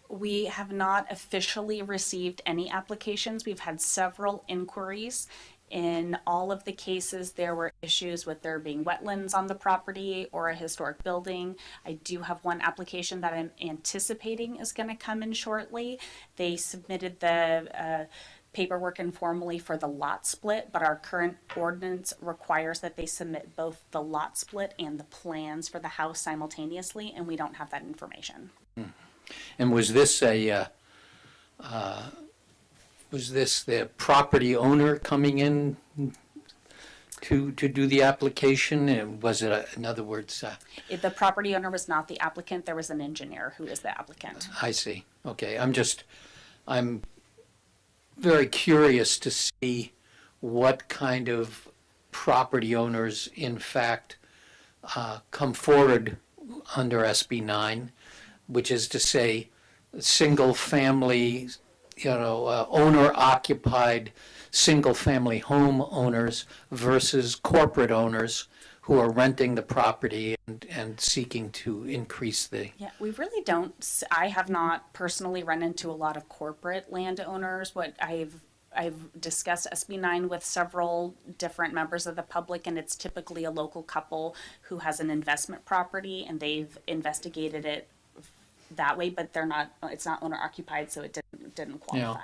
We have not officially received any applications. We've had several inquiries. In all of the cases, there were issues with there being wetlands on the property or a historic building. I do have one application that I'm anticipating is going to come in shortly. They submitted the paperwork informally for the lot split, but our current ordinance requires that they submit both the lot split and the plans for the house simultaneously, and we don't have that information. And was this the property owner coming in to do the application? And was it, in other words, The property owner was not the applicant. There was an engineer who is the applicant. I see. Okay, I'm very curious to see what kind of property owners, in fact, come forward under SB 9, which is to say, single-family, owner-occupied single-family home owners versus corporate owners who are renting the property and seeking to increase the... Yeah, we really don't. I have not personally run into a lot of corporate landowners. What I've discussed SB 9 with several different members of the public, and it's typically a local couple who has an investment property, and they've investigated it that way, but it's not owner occupied, so it didn't qualify.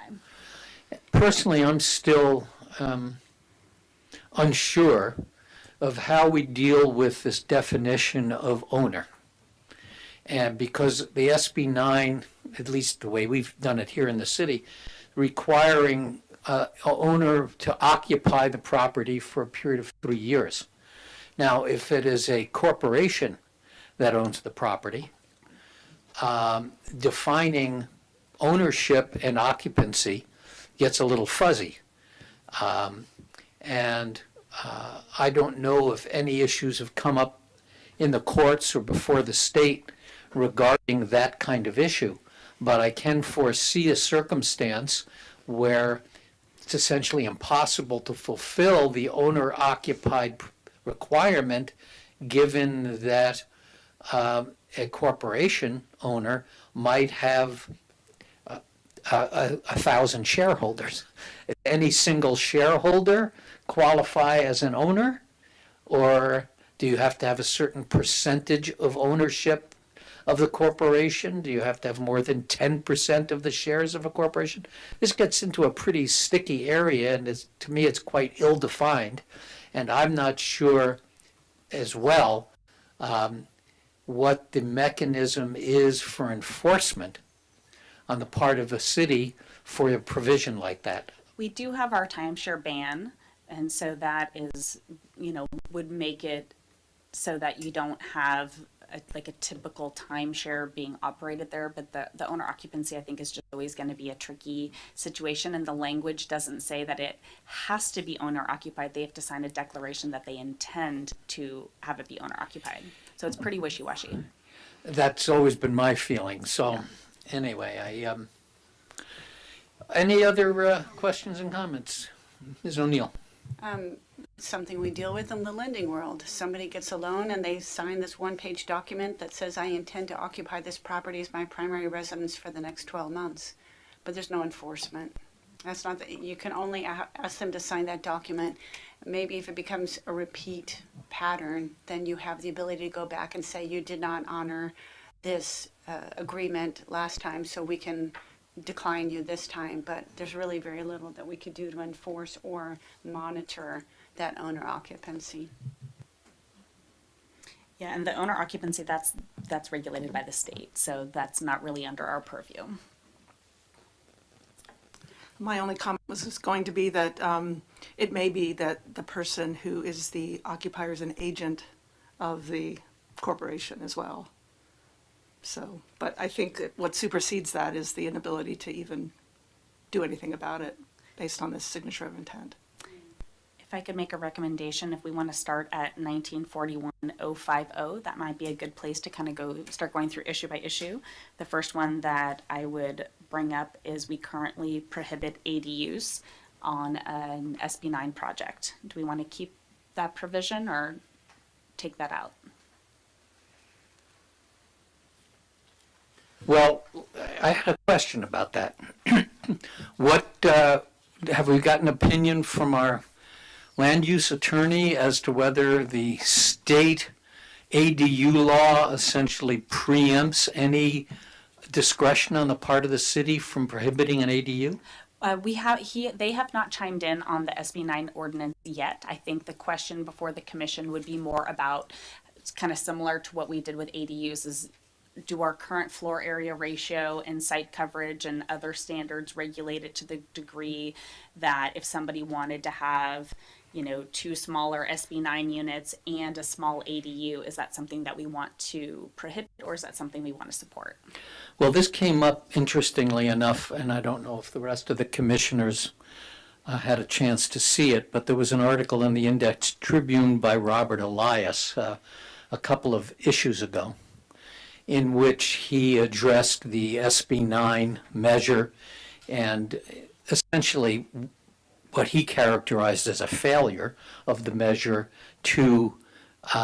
Yeah. Personally, I'm still unsure of how we deal with this definition of owner. And because the SB 9, at least the way we've done it here in the city, requiring an owner to occupy the property for a period of 3 years. Now, if it is a corporation that owns the property, defining ownership and occupancy gets a little fuzzy. And I don't know if any issues have come up in the courts or before the state regarding that kind of issue, but I can foresee a circumstance where it's essentially impossible to fulfill the owner-occupied requirement, given that a corporation owner might have 1,000 shareholders. Any single shareholder qualify as an owner, or do you have to have a certain percentage of ownership of the corporation? Do you have to have more than 10% of the shares of a corporation? This gets into a pretty sticky area, and to me, it's quite ill-defined. And I'm not sure as well what the mechanism is for enforcement on the part of a city for a provision like that. We do have our timeshare ban, and so that is, would make it so that you don't have like a typical timeshare being operated there, but the owner occupancy, I think, is just always going to be a tricky situation, and the language doesn't say that it has to be owner occupied. They have to sign a declaration that they intend to have it be owner occupied. So it's pretty wishy-washy. That's always been my feeling. So anyway, any other questions and comments? Ms. O'Neill. Something we deal with in the lending world. Somebody gets a loan and they sign this one-page document that says, I intend to occupy this property as my primary residence for the next 12 months. But there's no enforcement. That's not that you can only ask them to sign that document. Maybe if it becomes a repeat pattern, then you have the ability to go back and say you did not honor this agreement last time, so we can decline you this time. But there's really very little that we could do to enforce or monitor that owner occupancy. Yeah, and the owner occupancy, that's regulated by the state, so that's not really under our purview. My only comment was just going to be that it may be that the person who is the occupier is an agent of the corporation as well. So, but I think that what supersedes that is the inability to even do anything about it based on this signature of intent. If I could make a recommendation, if we want to start at 1941-050, that might be a good place to kind of start going through issue by issue. The first one that I would bring up is we currently prohibit ADUs on an SB 9 project. Do we want to keep that provision or take that out? Well, I had a question about that. What, have we got an opinion from our land use attorney as to whether the state ADU law essentially preempts any discretion on the part of the city from prohibiting an ADU? They have not chimed in on the SB 9 ordinance yet. I think the question before the commission would be more about, it's kind of similar to what we did with ADUs, is do our current floor area ratio and site coverage and other standards regulate it to the degree that if somebody wanted to have, two smaller SB 9 units and a small ADU, is that something that we want to prohibit, or is that something we want to support? Well, this came up interestingly enough, and I don't know if the rest of the commissioners had a chance to see it, but there was an article in the Index Tribune by Robert Elias a couple of issues ago, in which he addressed the SB 9 measure and essentially what he characterized as a failure of the measure to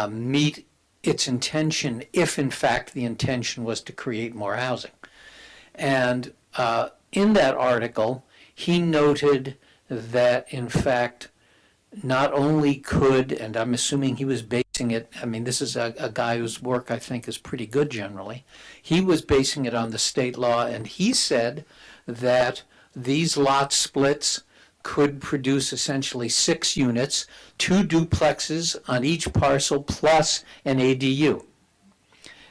meet its intention, if in fact the intention was to create more housing. And in that article, he noted that in fact, not only could, and I'm assuming he was basing it, this is a guy whose work I think is pretty good generally, he was basing it on the state law, and he said that these lot splits could produce essentially 6 units, 2 duplexes on each parcel plus an ADU.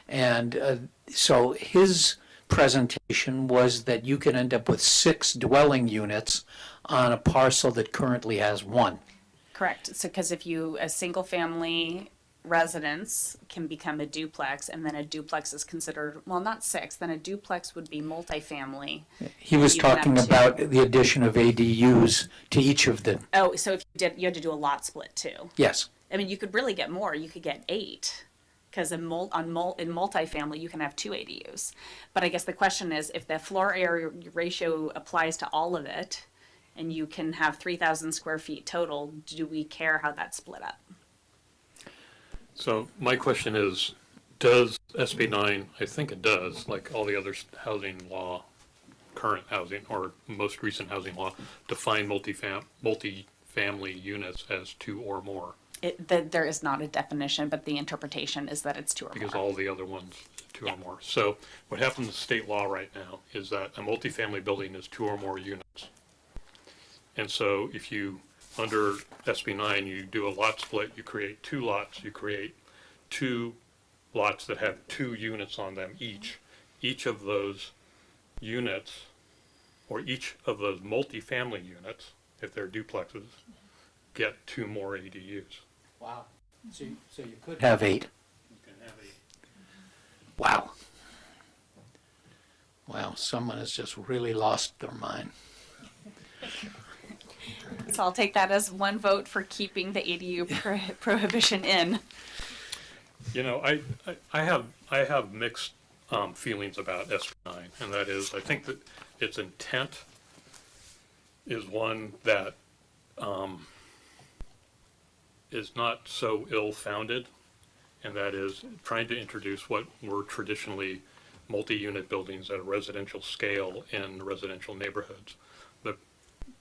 And so his presentation was that you could end up with 6 dwelling units on a parcel that currently has 1. Correct. So, because if a single family residence can become a duplex, and then a duplex is considered, well, not 6, then a duplex would be multifamily. He was You can have talking 2. about the addition of ADUs to each of them. Oh, so if you had to do a lot split too. Yes. You could really get more. You could get 8, because in multifamily you can have 2 ADUs. But I guess the question is, if the floor area ratio applies to all of it, and you can have 3,000 square feet total, do we care how that's split up? So my question is, does SB 9, I think it does, like all the other housing law, current housing or most recent housing law, define multifamily units as 2 or more? There is not a definition, but the interpretation is that it's two or because more. all the other ones, two or more. So what happens in state law right now is that a multifamily building is two or more units. And so if you, under SB 9, you do a lot split, you create two lots, you create two lots that have two units on them each. Each of those units, or each of those multifamily units, if they're duplexes, get two more ADUs. Wow. So you could have 8. You can have Wow. Wow, someone has just really lost their mind. So I'll take that as one vote for keeping the ADU prohibition in. You know, I have mixed feelings about SB 9, and that is, I think that its intent is one that is not so ill-founded, and that is trying to introduce what were traditionally multi-unit buildings at a residential scale in residential neighborhoods. The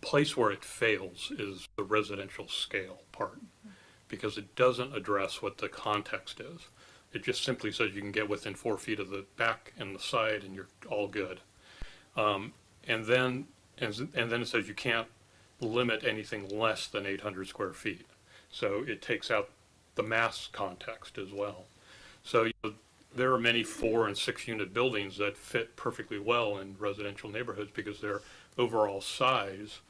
place where it fails is the residential scale part, because it doesn't address what the context is. It just simply says you can get within 4 feet of the back and the side and you're all good. And then it says you can't limit anything less than 800 square feet. So it takes out the mass context as well. So there are many 4 and 6 unit buildings that fit perfectly well in residential neighborhoods because their overall size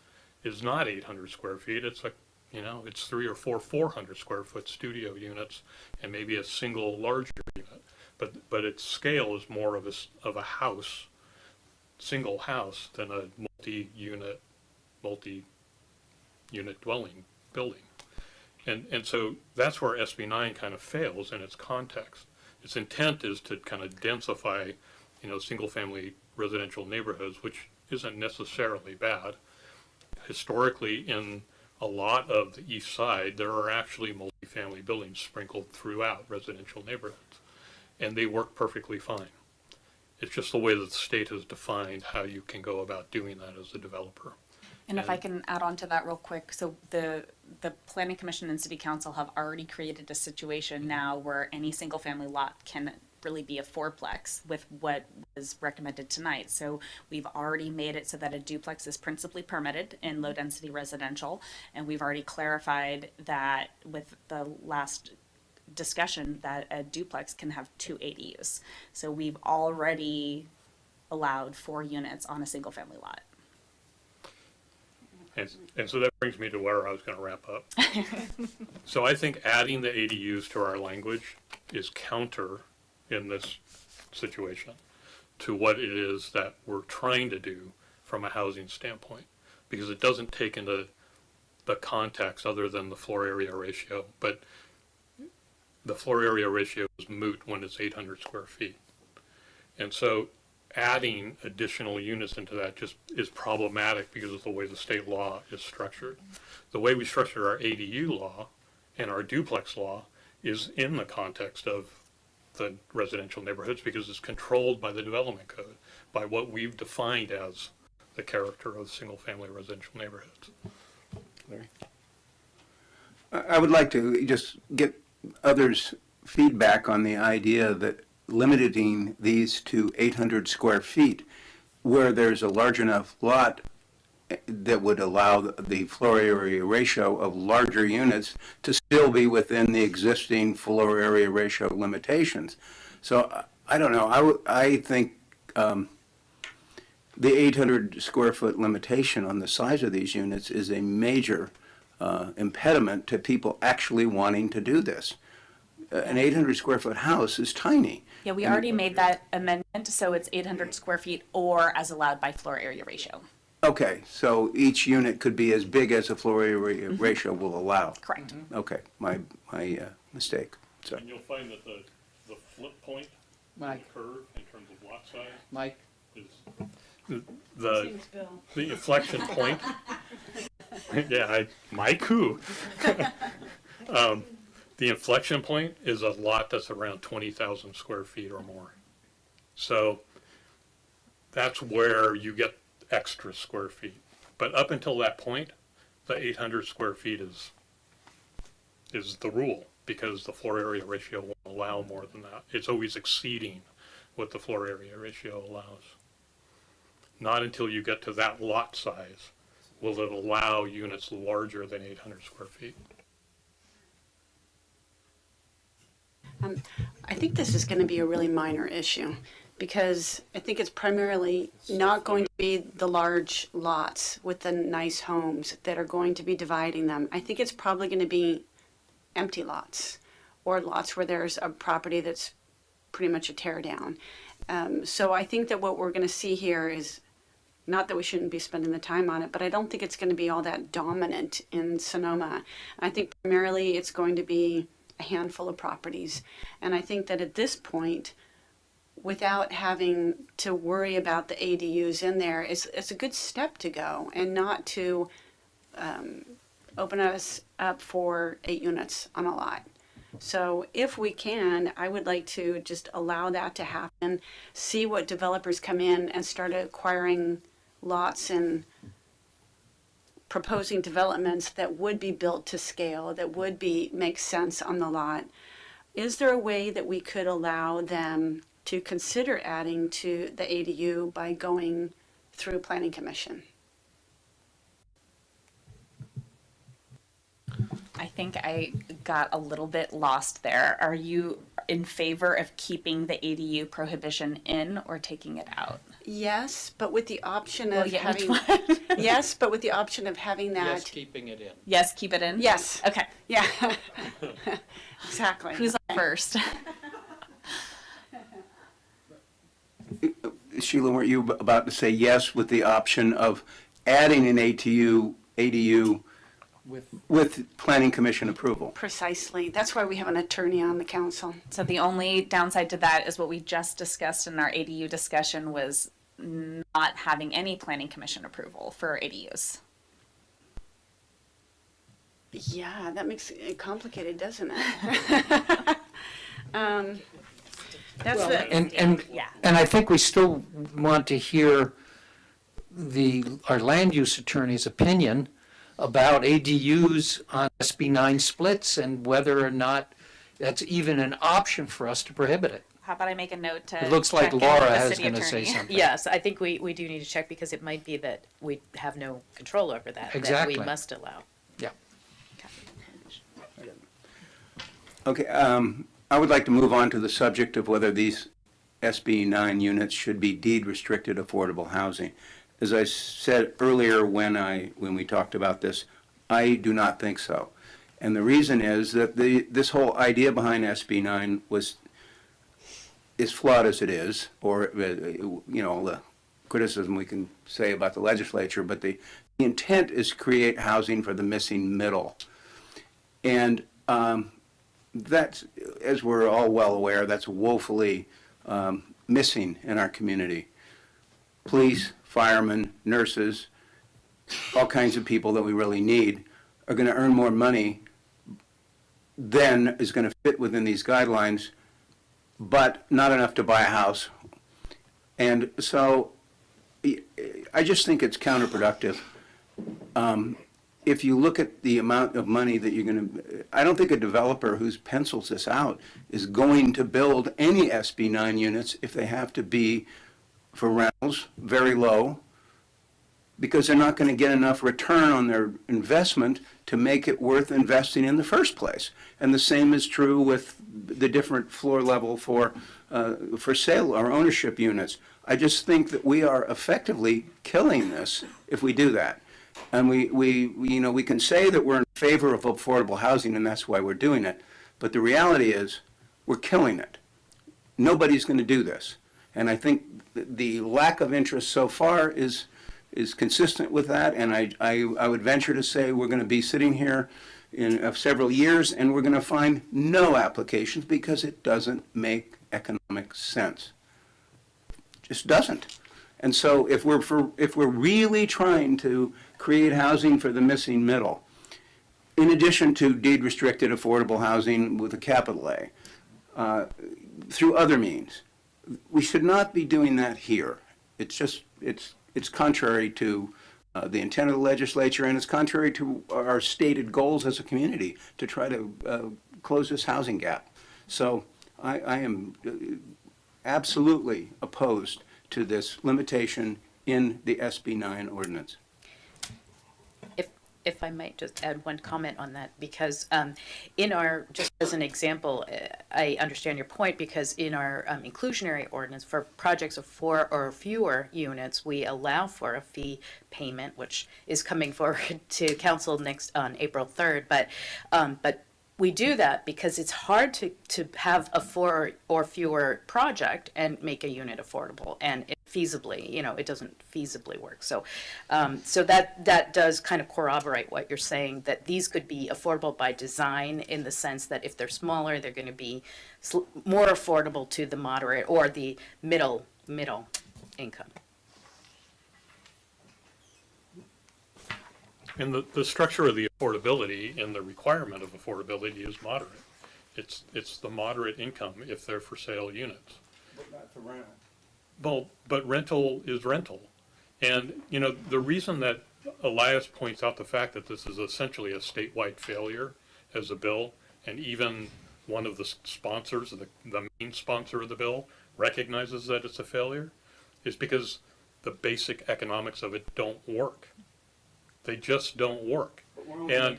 is not 800 square feet. It's like, it's 3 or 4 400 square foot studio units and maybe a single larger unit. But its scale is more of a house, single house, than a multi-unit dwelling building. And so that's where SB 9 kind of fails in its context. Its intent is to kind of densify, single-family residential neighborhoods, which isn't necessarily bad. Historically, in a lot of the east side, there are actually multifamily buildings sprinkled throughout residential neighborhoods, and they work perfectly fine. It's just the way that the state has defined how you can go about doing that as a developer. And if I can add on to that real quick, so the Planning Commission and City Council have already created a situation now where any single family lot can really be a fourplex with what was recommended tonight. So we've already made it so that a duplex is principally permitted in low density residential, and we've already clarified that with the last discussion that a duplex can have 2 ADUs. So we've already allowed 4 units on a single family lot. And so that brings me to where I was going to wrap up. So I think adding the ADUs to our language is counter in this situation to what it is that we're trying to do from a housing standpoint, because it doesn't take into the context other than the floor area ratio, but the floor area ratio is moot when it's 800 square feet. And so adding additional units into that just is problematic because of the way the state law is structured. The way we structure our ADU law and our duplex law is in the context of the residential neighborhoods because it's controlled by the development code, by what we've defined as the character of single-family residential neighborhoods. Larry? I would like to just get others' feedback on the idea that limiting these to 800 square feet, where there's a large enough lot that would allow the floor area ratio of larger units to still be within the existing floor area ratio limitations. So I don't know. I think the 800 square foot limitation on the size of these units is a major impediment to people actually wanting to do this. An 800 square foot house is tiny. Yeah, we already made that amendment, so it's 800 square feet or as allowed by floor area ratio. Okay, so each unit could be as big as the floor area ratio will allow. Correct. Okay, my mistake. Sorry. And you'll find that the flip point, Mike, curve in terms of lot size, Mike, is the inflection point. Yeah, Mike who? The inflection point is a lot that's around 20,000 square feet or more. So that's where you get extra square feet. But up until that point, the 800 square feet is is the rule, because the floor area ratio won't allow more than that. It's always exceeding what the floor area ratio allows. Not until you get to that lot size will it allow units larger than 800 square feet. I think this is going to be a really minor issue because I think it's primarily not going to be the large lots with the nice homes that are going to be dividing them. I think it's probably going to be empty lots or lots where there's a property that's pretty much a tear down. So I think that what we're going to see here is not that we shouldn't be spending the time on it, but I don't think it's going to be all that dominant in Sonoma. I think primarily it's going to be a handful of properties. And I think that at this point, without having to worry about the ADUs in there, it's a good step to go and not to open us up for 8 units on a lot. So if we can, I would like to just allow that to happen, see what developers come in and start acquiring lots and proposing developments that would be built to scale, that would make sense on the lot. Is there a way that we could allow them to consider adding to the ADU by going through Planning Commission? I think I got a little bit lost there. Are you in favor of keeping the ADU prohibition in or taking it out? Yes, but with the option Well, of yeah, which having one? yes, but with the option of having that. Yes, keeping it in. Yes, keep it in? Yes. Okay. Yeah. Exactly. Who's on first? Sheila, weren't you about to say yes with the option of adding an ADU with planning commission approval? Precisely. That's why we have an attorney on the council. So the only downside to that is what we just discussed in our ADU discussion was not having any planning commission approval for ADUs. Yeah, that makes it complicated, doesn't it? That's Well, the, and Yeah. I think we still want to hear our land use attorney's opinion about ADUs on SB 9 splits and whether or not that's even an option for us to prohibit it. How about I make a note to It looks like check in with Laura the is city going to say attorney. something. Yes, I think we do need to check because it might be that we have no control over that. That Exactly. we must allow. Yeah. Okay, I would like to move on to the subject of whether these SB 9 units should be deed restricted affordable housing. As I said earlier when we talked about this, I do not think so. And the reason is that this whole idea behind SB 9 is flawed as it is, or the criticism we can say about the legislature, but the intent is to create housing for the missing middle. And that's, as we're all well aware, that's woefully missing in our community. Police, firemen, nurses, all kinds of people that we really need are going to earn more money than is going to fit within these guidelines, but not enough to buy a house. And so I just think it's counterproductive. If you look at the amount of money that you're going to, I don't think a developer who pencils this out is going to build any SB 9 units if they have to be for rentals, very low, because they're not going to get enough return on their investment to make it worth investing in the first place. And the same is true with the different floor level for sale or ownership units. I just think that we are effectively killing this if we do that. And we can say that we're in favor of affordable housing and that's why we're doing it. But the reality is we're killing it. Nobody's going to do this. And I think the lack of interest so far is consistent with that. And I would venture to say we're going to be sitting here in several years and we're going to find no applications because it doesn't make economic sense. Just doesn't. And so if we're really trying to create housing for the missing middle, in addition to deed-restricted affordable housing with a capital A, through other means, we should not be doing that here. It's contrary to the intent of the legislature, and it's contrary to our stated goals as a community to try to close this housing gap. So I am absolutely opposed to this limitation in the SB 9 ordinance. If I might just add one comment on that, because in our, just as an example, I understand your point, because in our inclusionary ordinance for projects of 4 or fewer units, we allow for a fee payment, which is coming forward to council next on April 3rd. But we do that because it's hard to have a 4 or fewer project and make a unit affordable, and it feasibly, it doesn't feasibly work. So that does kind of corroborate what you're saying, that these could be affordable by design, in the sense that if they're smaller, they're going to be more affordable to the moderate or the middle income. And the structure of the affordability and the requirement of affordability is moderate. It's the moderate income if they're for sale units. But not for rental. Well, but rental is rental. And, the reason that Elias points out the fact that this is essentially a statewide failure as a bill, and even one of the sponsors, the main sponsor of the bill, recognizes that it's a failure, is because the basic economics of it don't work. They just don't work. And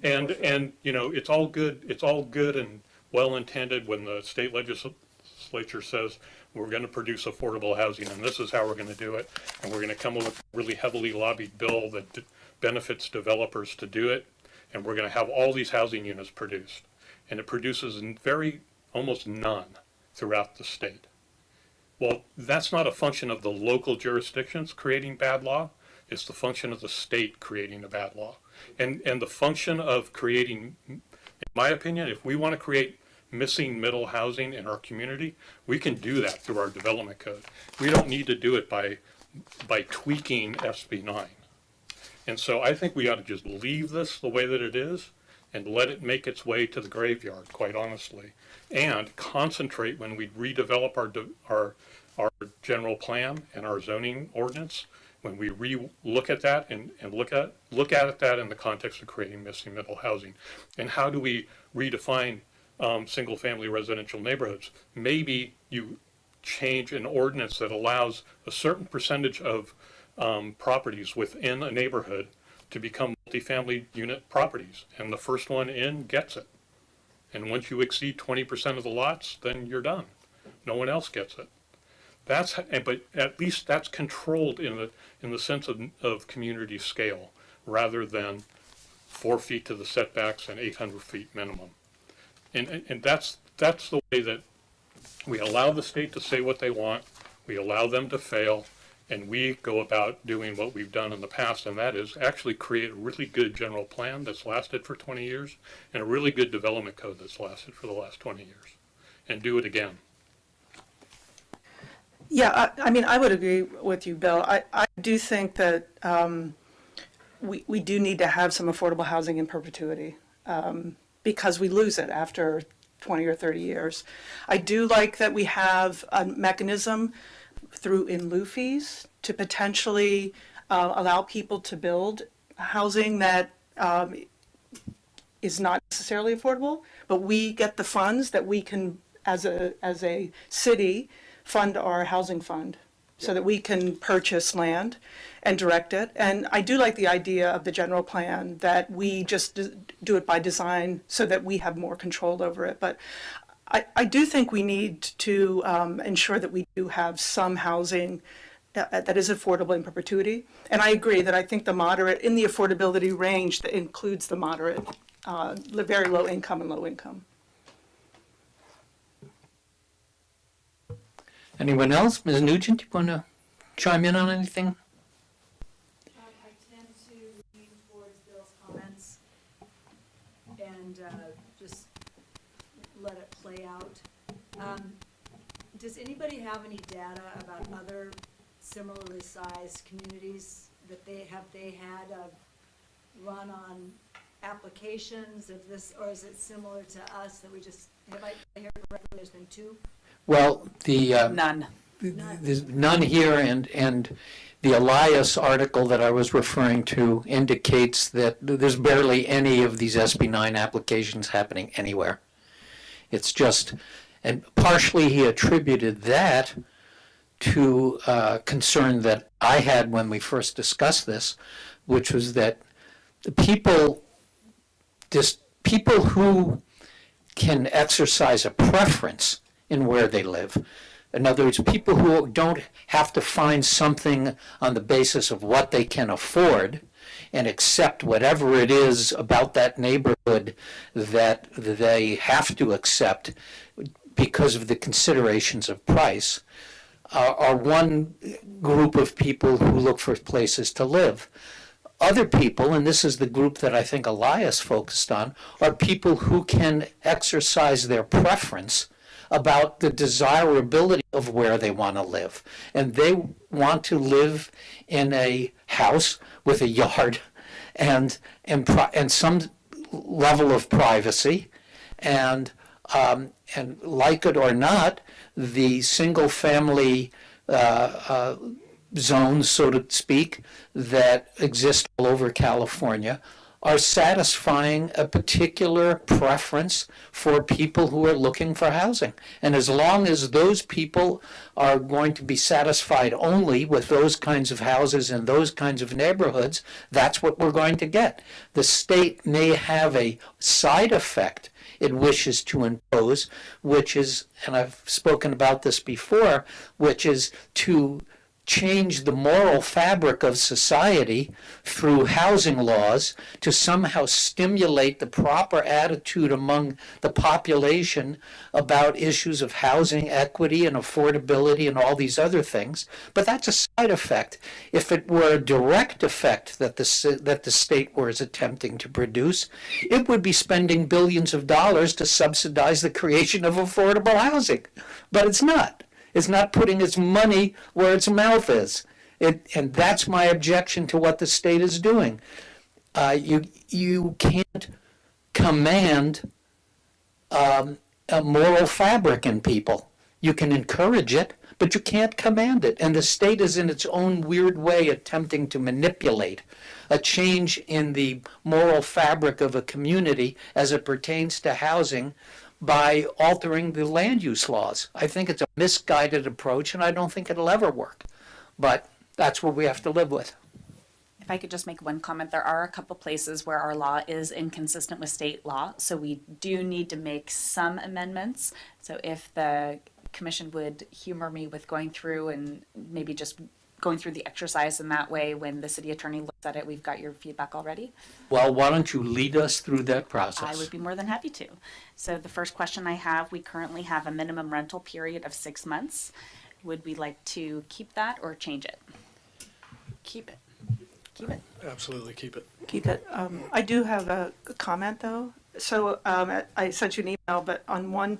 it's all good and well intended when the state legislature says we're going to produce affordable housing and this is how we're going to do it, and we're going to come up with a really heavily lobbied bill that benefits developers to do it, and we're going to have all these housing units produced, and it produces almost none throughout the state. Well, that's not a function of the local jurisdictions creating bad law. It's the function of the state creating a bad law. And the function of creating, in my opinion, if we want to create missing middle housing in our community, we can do that through our development code. We don't need to do it by tweaking SB 9. And so I think we ought to just leave this the way that it is and let it make its way to the graveyard, quite honestly, and concentrate when we redevelop our general plan and our zoning ordinance. When we look at that and look at that in the context of creating missing middle housing, and how do we redefine single-family residential neighborhoods? Maybe you change an ordinance that allows a certain percentage of properties within a neighborhood to become multifamily unit properties, and the first one in gets it. And once you exceed 20% of the lots, then you're done. No one else gets it. But at least that's controlled in the sense of community scale, rather than 4 feet to the setbacks and 800 feet minimum. And that's the way that we allow the state to say what they want, we allow them to fail, and we go about doing what we've done in the past, and that is actually create a really good general plan that's lasted for 20 years, and a really good development code that's lasted for the last 20 years, and do it again. Yeah, I mean, I would agree with you, Bill. I do think that we do need to have some affordable housing in perpetuity, because we lose it after 20 or 30 years. I do like that we have a mechanism through in lieu fees to potentially allow people to build housing that is not necessarily affordable, but we get the funds that we can, as a city, fund our housing fund so that we can purchase land and direct it. And I do like the idea of the general plan, that we just do it by design so that we have more control over it. But I do think we need to ensure that we do have some housing that is affordable in perpetuity. And I agree that I think the moderate, in the affordability range, that includes the moderate, very low income and low income. Anyone else? Ms. Nugent, you want to chime in on anything? I tend to lean towards Bill's comments and just let it play out. Does anybody have any data about other similarly sized communities that they had run on applications of this, or is it similar to us that we just, have I heard correctly, there's been 2? Well, None. there's none here, and the Elias article that I was referring to indicates that there's barely any of these SB 9 applications happening anywhere. It's just, and partially he attributed that to concern that I had when we first discussed this, which was that the people who can exercise a preference in where they live. In other words, people who don't have to find something on the basis of what they can afford and accept whatever it is about that neighborhood that they have to accept because of the considerations of price, are one group of people who look for places to live. Other people, and this is the group that I think Elias focused on, are people who can exercise their preference about the desirability of where they want to live. And they want to live in a house with a yard and some level of privacy, and like it or not, the single family zones, so to speak, that exist all over California are satisfying a particular preference for people who are looking for housing. And as long as those people are going to be satisfied only with those kinds of houses in those kinds of neighborhoods, that's what we're going to get. The state may have a side effect it wishes to impose, which is, and I've spoken about this before, which is to change the moral fabric of society through housing laws to somehow stimulate the proper attitude among the population about issues of housing equity and affordability and all these other things. But that's a side effect. If it were a direct effect that the state was attempting to produce, it would be spending billions of dollars to subsidize the creation of affordable housing. But it's not. It's not putting its money where its mouth is. And that's my objection to what the state is doing. You can't command a moral fabric in people. You can encourage it, but you can't command it. And the state is in its own weird way attempting to manipulate a change in the moral fabric of a community as it pertains to housing by altering the land use laws. I think it's a misguided approach, and I don't think it'll ever work. But that's what we have to live with. If I could just make one comment, there are a couple places where our law is inconsistent with state law, so we do need to make some amendments. So if the commission would humor me with going through and maybe just going through the exercise in that way, when the city attorney looks at it, we've got your feedback already. Well, why don't you lead us through that process? I would be more than happy to. So the first question I have, we currently have a minimum rental period of 6 months. Would we like to keep that or change it? Keep it. Keep it. Absolutely, keep it. Keep it. I do have a comment, though. So I sent you an email, but on one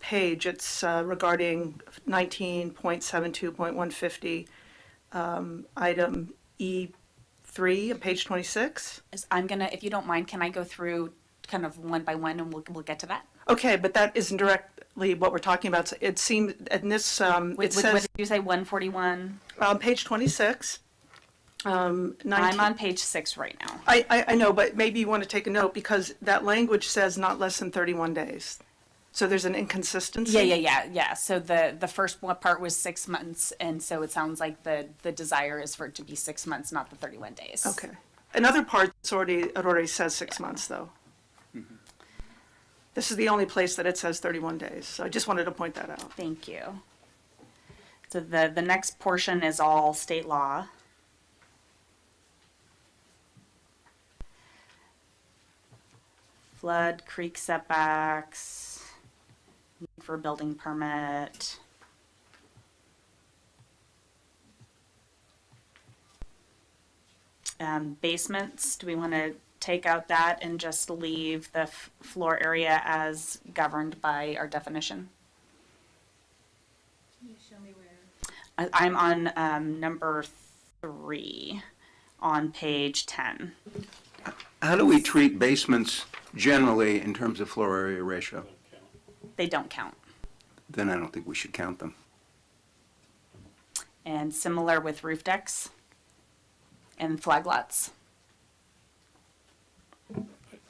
page, it's regarding 19.72.150, item E3 on page 26. I'm gonna, if you don't mind, can I go through kind of one by one and we'll get to that? Okay, but that isn't directly what we're talking about. So it seems, in this, it What says, did you say, 141? page 26. 19 I'm on page 6 right now. I know, but maybe you want to take a note because that language says not less than 31 days. So there's an inconsistency. Yeah. So the first one part was 6 months, and so it sounds like the desire is for it to be 6 months, not the 31 days. Okay. Another part, it already says 6 months, though. Mm-hmm. This is the only place that it says 31 days. So I just wanted to point that out. Thank you. So the next portion is all state law. Flood, creek setbacks, need for a building permit. Basements, do we want to take out that and just leave the floor area as governed by our definition? Can you show me where? I'm on number 3 on page 10. How do we treat basements generally in terms of floor area ratio? They don't count. then I don't think we should count them. And similar with roof decks and flag lots.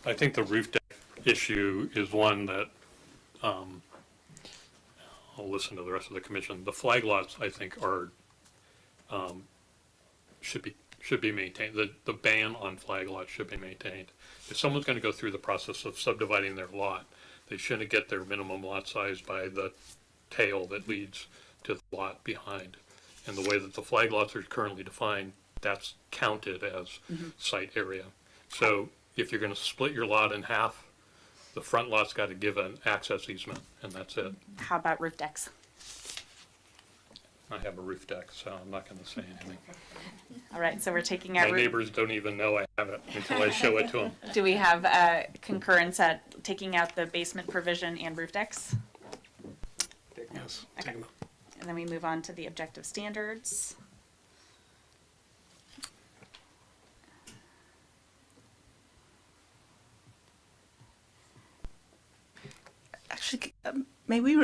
I think the roof deck issue is one that, I'll listen to the rest of the commission. The flag lots, I think, are, should be maintained. The ban on flag lots should be maintained. If someone's gonna go through the process of subdividing their lot, they shouldn't get their minimum lot size by the tail that leads to the lot behind. And the way that the flag lots are currently defined, that's counted as site area. So if you're gonna split your lot in half, the front lot's gotta give an access easement, and that's it. How about roof decks? I have a roof deck, so I'm not gonna say anything. All right, so we're taking My our roof. neighbors don't even know I have it until I show it to them. Do we have concurrence at taking out the basement provision and roof decks? Yes. Okay. And then we move on to the objective standards. Actually, may we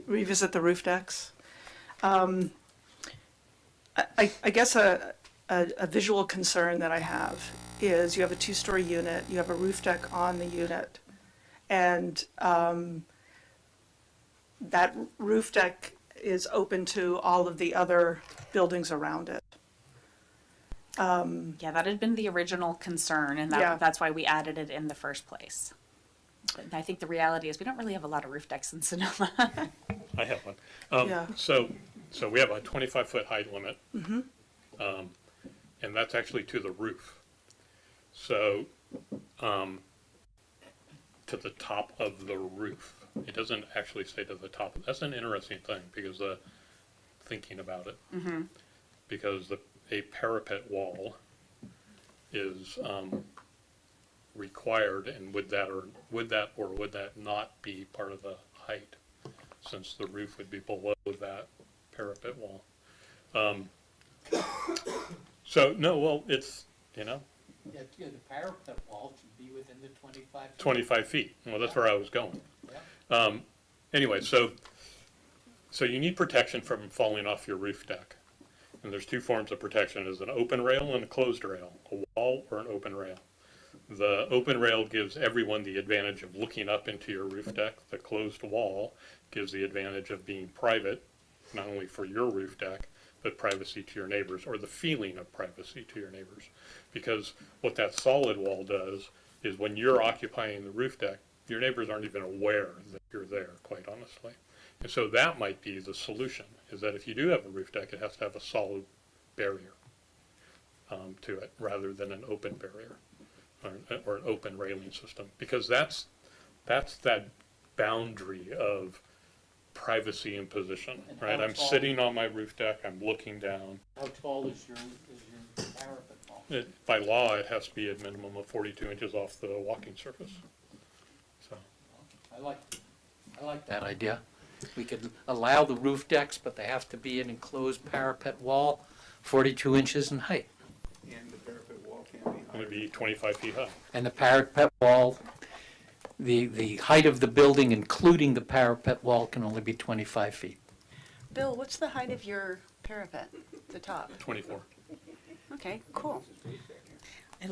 revisit the roof decks? I guess a visual concern that I have is you have a two-story unit, you have a roof deck on the unit, and that roof deck is open to all of the other buildings around it. Yeah, that had been the original concern, and Yeah. that's why we added it in the first place. But I think the reality is we don't really have a lot of roof decks in Sonoma. I have one. Yeah. So we have a 25-foot height limit. And that's actually to the roof. So, to the top of the roof. It doesn't actually say to the top. That's an interesting thing because thinking about it. Because a parapet wall is required, and would that or would that not be part of the height, since the roof would be below that parapet wall? So no, well, it's, Yeah, the parapet wall should be within the 25 feet. 25 feet. Well, that's where I was going. Anyway, so you need protection from falling off your roof deck. And there's two forms of protection. There's an open rail and a closed rail, a wall or an open rail. The open rail gives everyone the advantage of looking up into your roof deck. The closed wall gives the advantage of being private, not only for your roof deck, but privacy to your neighbors, or the feeling of privacy to your neighbors. Because what that solid wall does is when you're occupying the roof deck, your neighbors aren't even aware that you're there, quite honestly. And so that might be the solution, is that if you do have a roof deck, it has to have a solid barrier to it, rather than an open barrier or an open railing system. Because that's that boundary of privacy and position, And right? how I'm tall- sitting on my roof deck, I'm looking down. How tall is your parapet wall? By law, it has to be a minimum of 42 inches off the walking surface. So, I like that idea. We could allow the roof decks, but they have to be an enclosed parapet wall, 42 inches in height. And the parapet wall can be it'd be 25 feet high. And the parapet wall, the height of the building, including the parapet wall, can only be 25 feet. Bill, what's the height of your parapet, the top? 24. Okay, cool.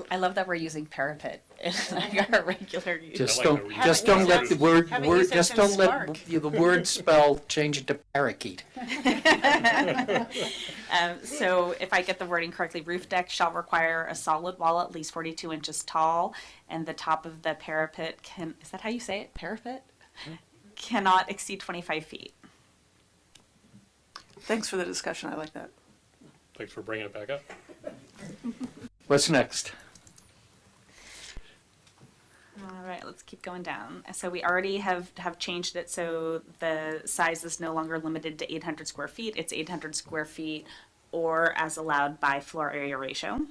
I love that we're using parapet in like our regular use. Just I like don't, the just Haven't don't used let that- the word, haven't used that just since don't let Spark. the word spell change it to parakeet. So if I get the wording correctly, roof deck shall require a solid wall at least 42 inches tall, and the top of the parapet is that how you say it? Parapet? Cannot exceed 25 feet. Thanks for the discussion, I like that. Thanks for bringing it back up. What's next? All right, let's keep going down. So we already have changed it so the size is no longer limited to 800 square feet. It's 800 square feet or as allowed by floor area ratio.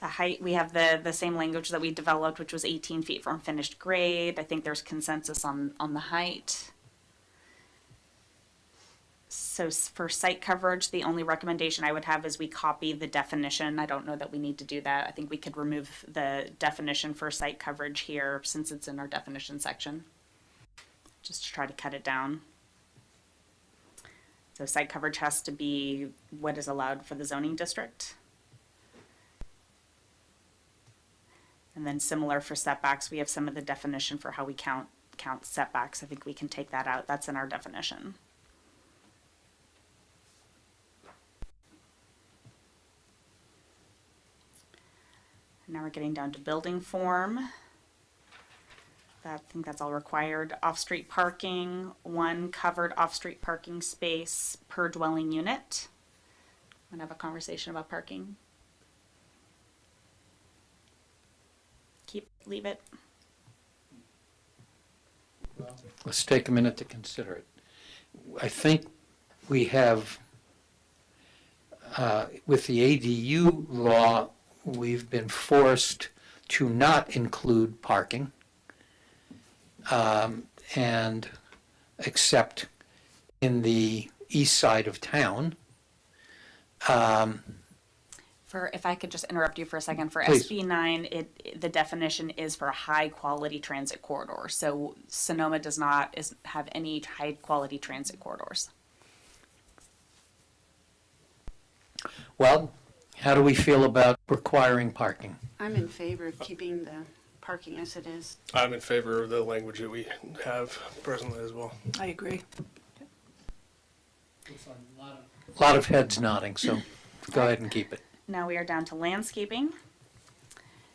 The height, we have the same language that we developed, which was 18 feet from finished grade. I think there's consensus on the height. So for site coverage, the only recommendation I would have is we copy the definition. I don't know that we need to do that. I think we could remove the definition for site coverage here since it's in our definition section. Just to try to cut it down. So site coverage has to be what is allowed for the zoning district. And then similar for setbacks, we have some of the definition for how we count setbacks. I think we can take that out. That's in our definition. Now we're getting down to building form. I think that's all required. Off-street parking, 1 covered off-street parking space per dwelling unit. I'm gonna have a conversation about parking. Leave it. Let's take a minute to consider it. I think we have, with the ADU law, we've been forced to not include parking, and except in the east side of town. If I could just interrupt you for a second, for Please. SB 9, the definition is for a high-quality transit corridor. So Sonoma does not have any high-quality transit corridors. Well, how do we feel about requiring parking? I'm in favor of keeping the parking as it is. I'm in favor of the language that we have presently as well. I agree. A lot of heads nodding, so go ahead and keep it. Now we are down to landscaping.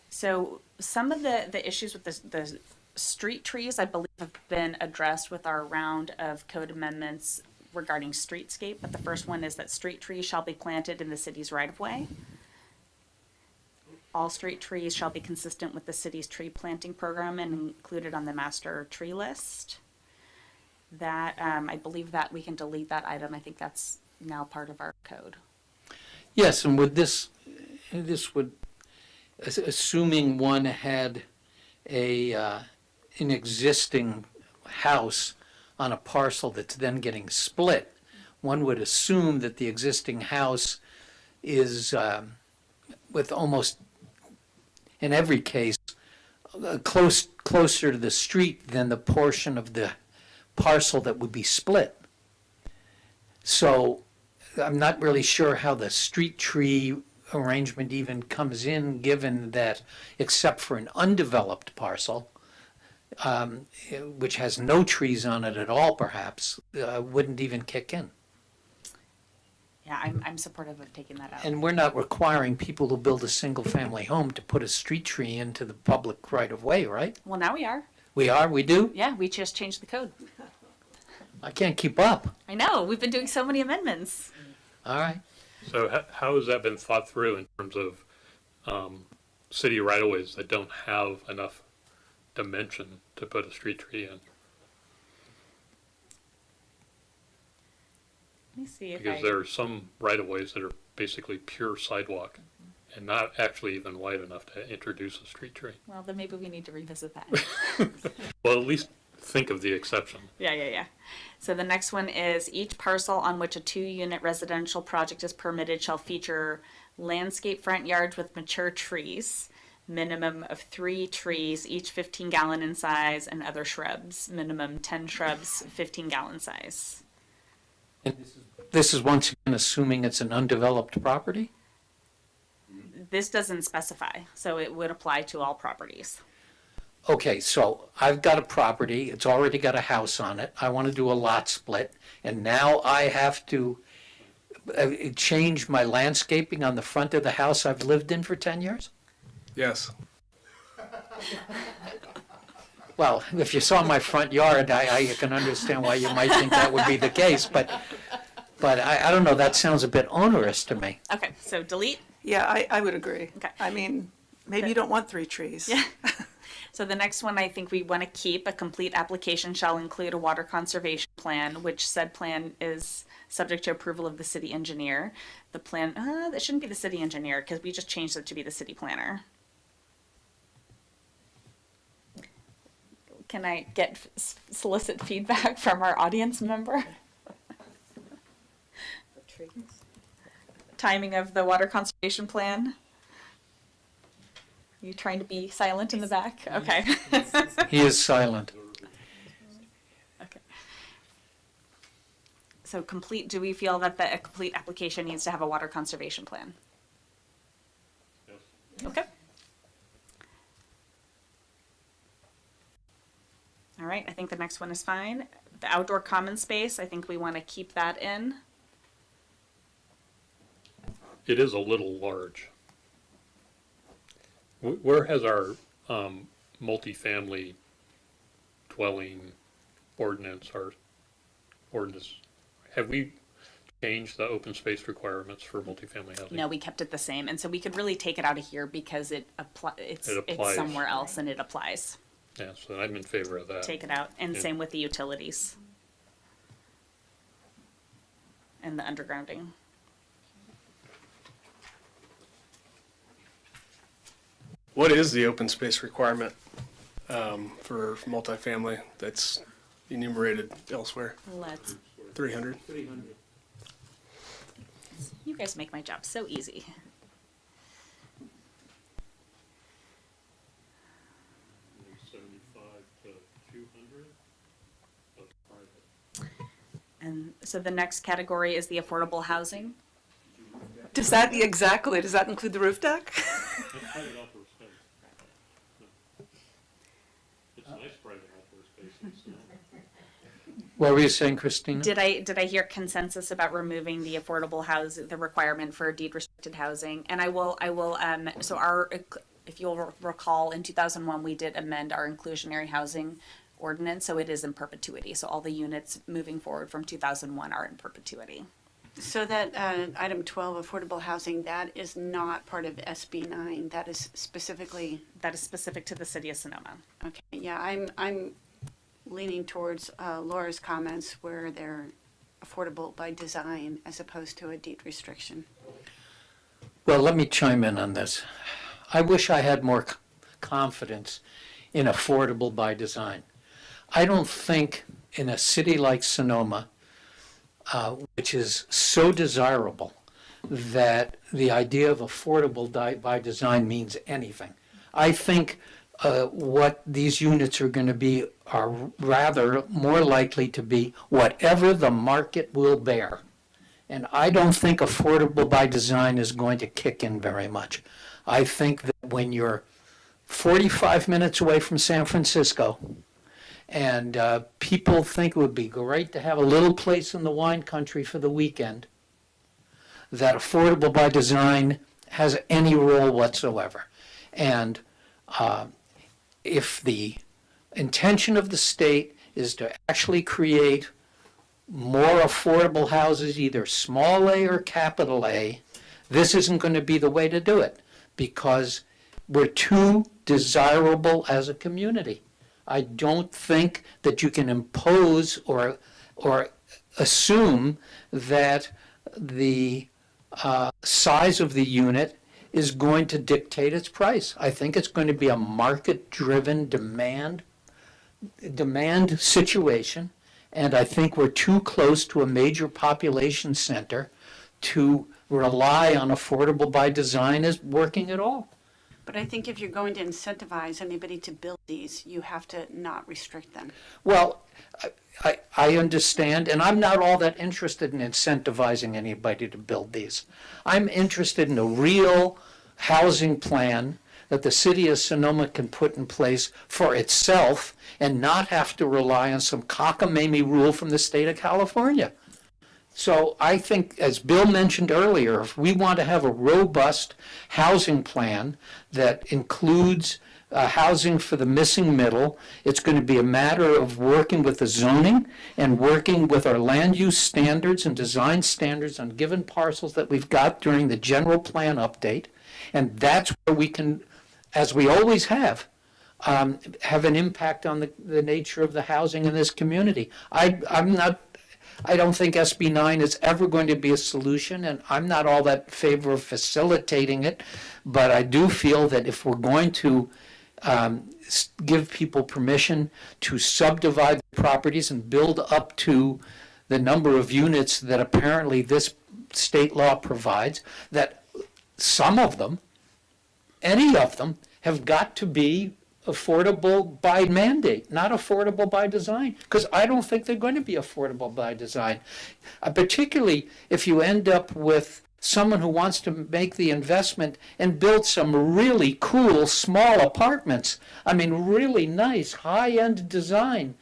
So some of the issues with the street trees, I believe, have been addressed with our round of code amendments regarding streetscape. But the first one is that street trees shall be planted in the city's right-of-way. All street trees shall be consistent with the city's tree planting program and included on the master tree list. That, I believe that we can delete that item. I think that's now part of our code. Yes, and would this would, assuming one had an existing house on a parcel that's then getting split, one would assume that the existing house is, with almost, in every case, closer to the street than the portion of the parcel that would be split. So I'm not really sure how the street tree arrangement even comes in, given that, except for an undeveloped parcel, which has no trees on it at all, perhaps, wouldn't even kick in. Yeah, I'm supportive of taking that out. And we're not requiring people who build a single-family home to put a street tree into the public right-of-way, right? Well, now we are. We are? We do? Yeah, we just changed the code. I can't keep up. I know, we've been doing so many amendments. All right. So how has that been thought through in terms of city right-of-ways that don't have enough dimension to put a street tree in? Let me see if Because there are some right-of-ways that are basically pure sidewalk and not actually even wide enough to introduce a street tree. Well, then maybe we need to revisit that. Well, at least think of the exception. Yeah. So the next one is each parcel on which a 2-unit residential project is permitted shall feature landscape front yards with mature trees, minimum of 3 trees, each 15-gallon in size, and other shrubs, minimum 10 shrubs, 15-gallon size. And this is once again assuming it's an undeveloped property? This doesn't specify, so it would apply to all properties. Okay, so I've got a property, it's already got a house on it, I want to do a lot split, and now I have to change my landscaping on the front of the house I've lived in for 10 years? Yes. Well, if you saw my front yard, I can understand why you might think that would be the case, but I don't know, that sounds a bit onerous to me. Okay, so delete. Yeah, I would agree. Okay. I mean, maybe you don't want 3 trees. Yeah. So the next one I think we want to keep, a complete application shall include a water conservation plan, which said plan is subject to approval of the city engineer. The plan, that shouldn't be the city engineer because we just changed it to be the city planner. Can I solicit feedback from our audience member? Timing of the water conservation plan? Are you trying to be silent in the back? Okay. He is silent. Okay. So complete, do we feel that a complete application needs to have a water conservation plan? Okay. All right, I think the next one is fine. The outdoor common space, I think we want to keep that in. It is a little large. Where has our multifamily dwelling ordinance, have we changed the open space requirements for multifamily housing? No, we kept it the same, and so we could really take it out of here because it's It applies. somewhere else and it applies. Yeah, so I'm in favor of that. Take it out, and Yeah. same with the utilities. And the undergrounding. What is the open space requirement for multifamily that's enumerated elsewhere? Let's, 300? you guys make my job so easy. And so the next category is the affordable housing. Does that include the roof deck? It's nice private outdoor spaces. What were you saying, Christina? Did I hear consensus about removing the affordable housing, the requirement for deed restricted housing? And I will, so if you'll recall, in 2001, we did amend our inclusionary housing ordinance, so it is in perpetuity. So all the units moving forward from 2001 are in perpetuity. So that item 12, affordable housing, that is not part of SB 9. That is specifically, That is specific to the city of Sonoma. okay, yeah, I'm leaning towards Laura's comments where they're affordable by design as opposed to a deed restriction. Well, let me chime in on this. I wish I had more confidence in affordable by design. I don't think in a city like Sonoma, which is so desirable, that the idea of affordable by design means anything. I think what these units are going to be are rather more likely to be whatever the market will bear. And I don't think affordable by design is going to kick in very much. I think that when you're 45 minutes away from San Francisco, and people think it would be great to have a little place in the wine country for the weekend, that affordable by design has any role whatsoever. And if the intention of the state is to actually create more affordable houses, either small a or capital A, this isn't going to be the way to do it, because we're too desirable as a community. I don't think that you can impose or assume that the size of the unit is going to dictate its price. I think it's going to be a market-driven demand situation, and I think we're too close to a major population center to rely on affordable by design as working at all. But I think if you're going to incentivize anybody to build these, you have to not restrict them. Well, I understand, and I'm not all that interested in incentivizing anybody to build these. I'm interested in a real housing plan that the city of Sonoma can put in place for itself and not have to rely on some cockamamie rule from the state of California. So I think, as Bill mentioned earlier, if we want to have a robust housing plan that includes housing for the missing middle, it's going to be a matter of working with the zoning and working with our land use standards and design standards on given parcels that we've got during the general plan update. And that's where we can, as we always have an impact on the nature of the housing in this community. I don't think SB 9 is ever going to be a solution, and I'm not all that in favor of facilitating it, but I do feel that if we're going to give people permission to subdivide the properties and build up to the number of units that apparently this state law provides, that some of them, any of them, have got to be affordable by mandate, not affordable by design, because I don't think they're going to be affordable by design. Particularly if you end up with someone who wants to make the investment and build some really cool small apartments. I mean, really nice, high-end design,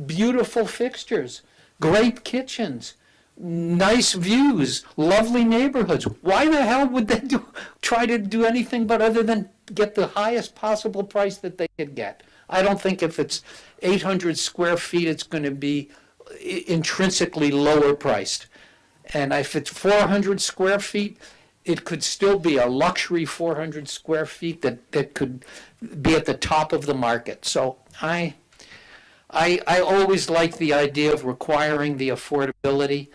beautiful fixtures, great kitchens, nice views, lovely neighborhoods. Why the hell would they try to do anything but other than get the highest possible price that they could get? I don't think if it's 800 square feet, it's going to be intrinsically lower priced. And if it's 400 square feet, it could still be a luxury 400 square feet that could be at the top of the market. So I always like the idea of requiring the affordability.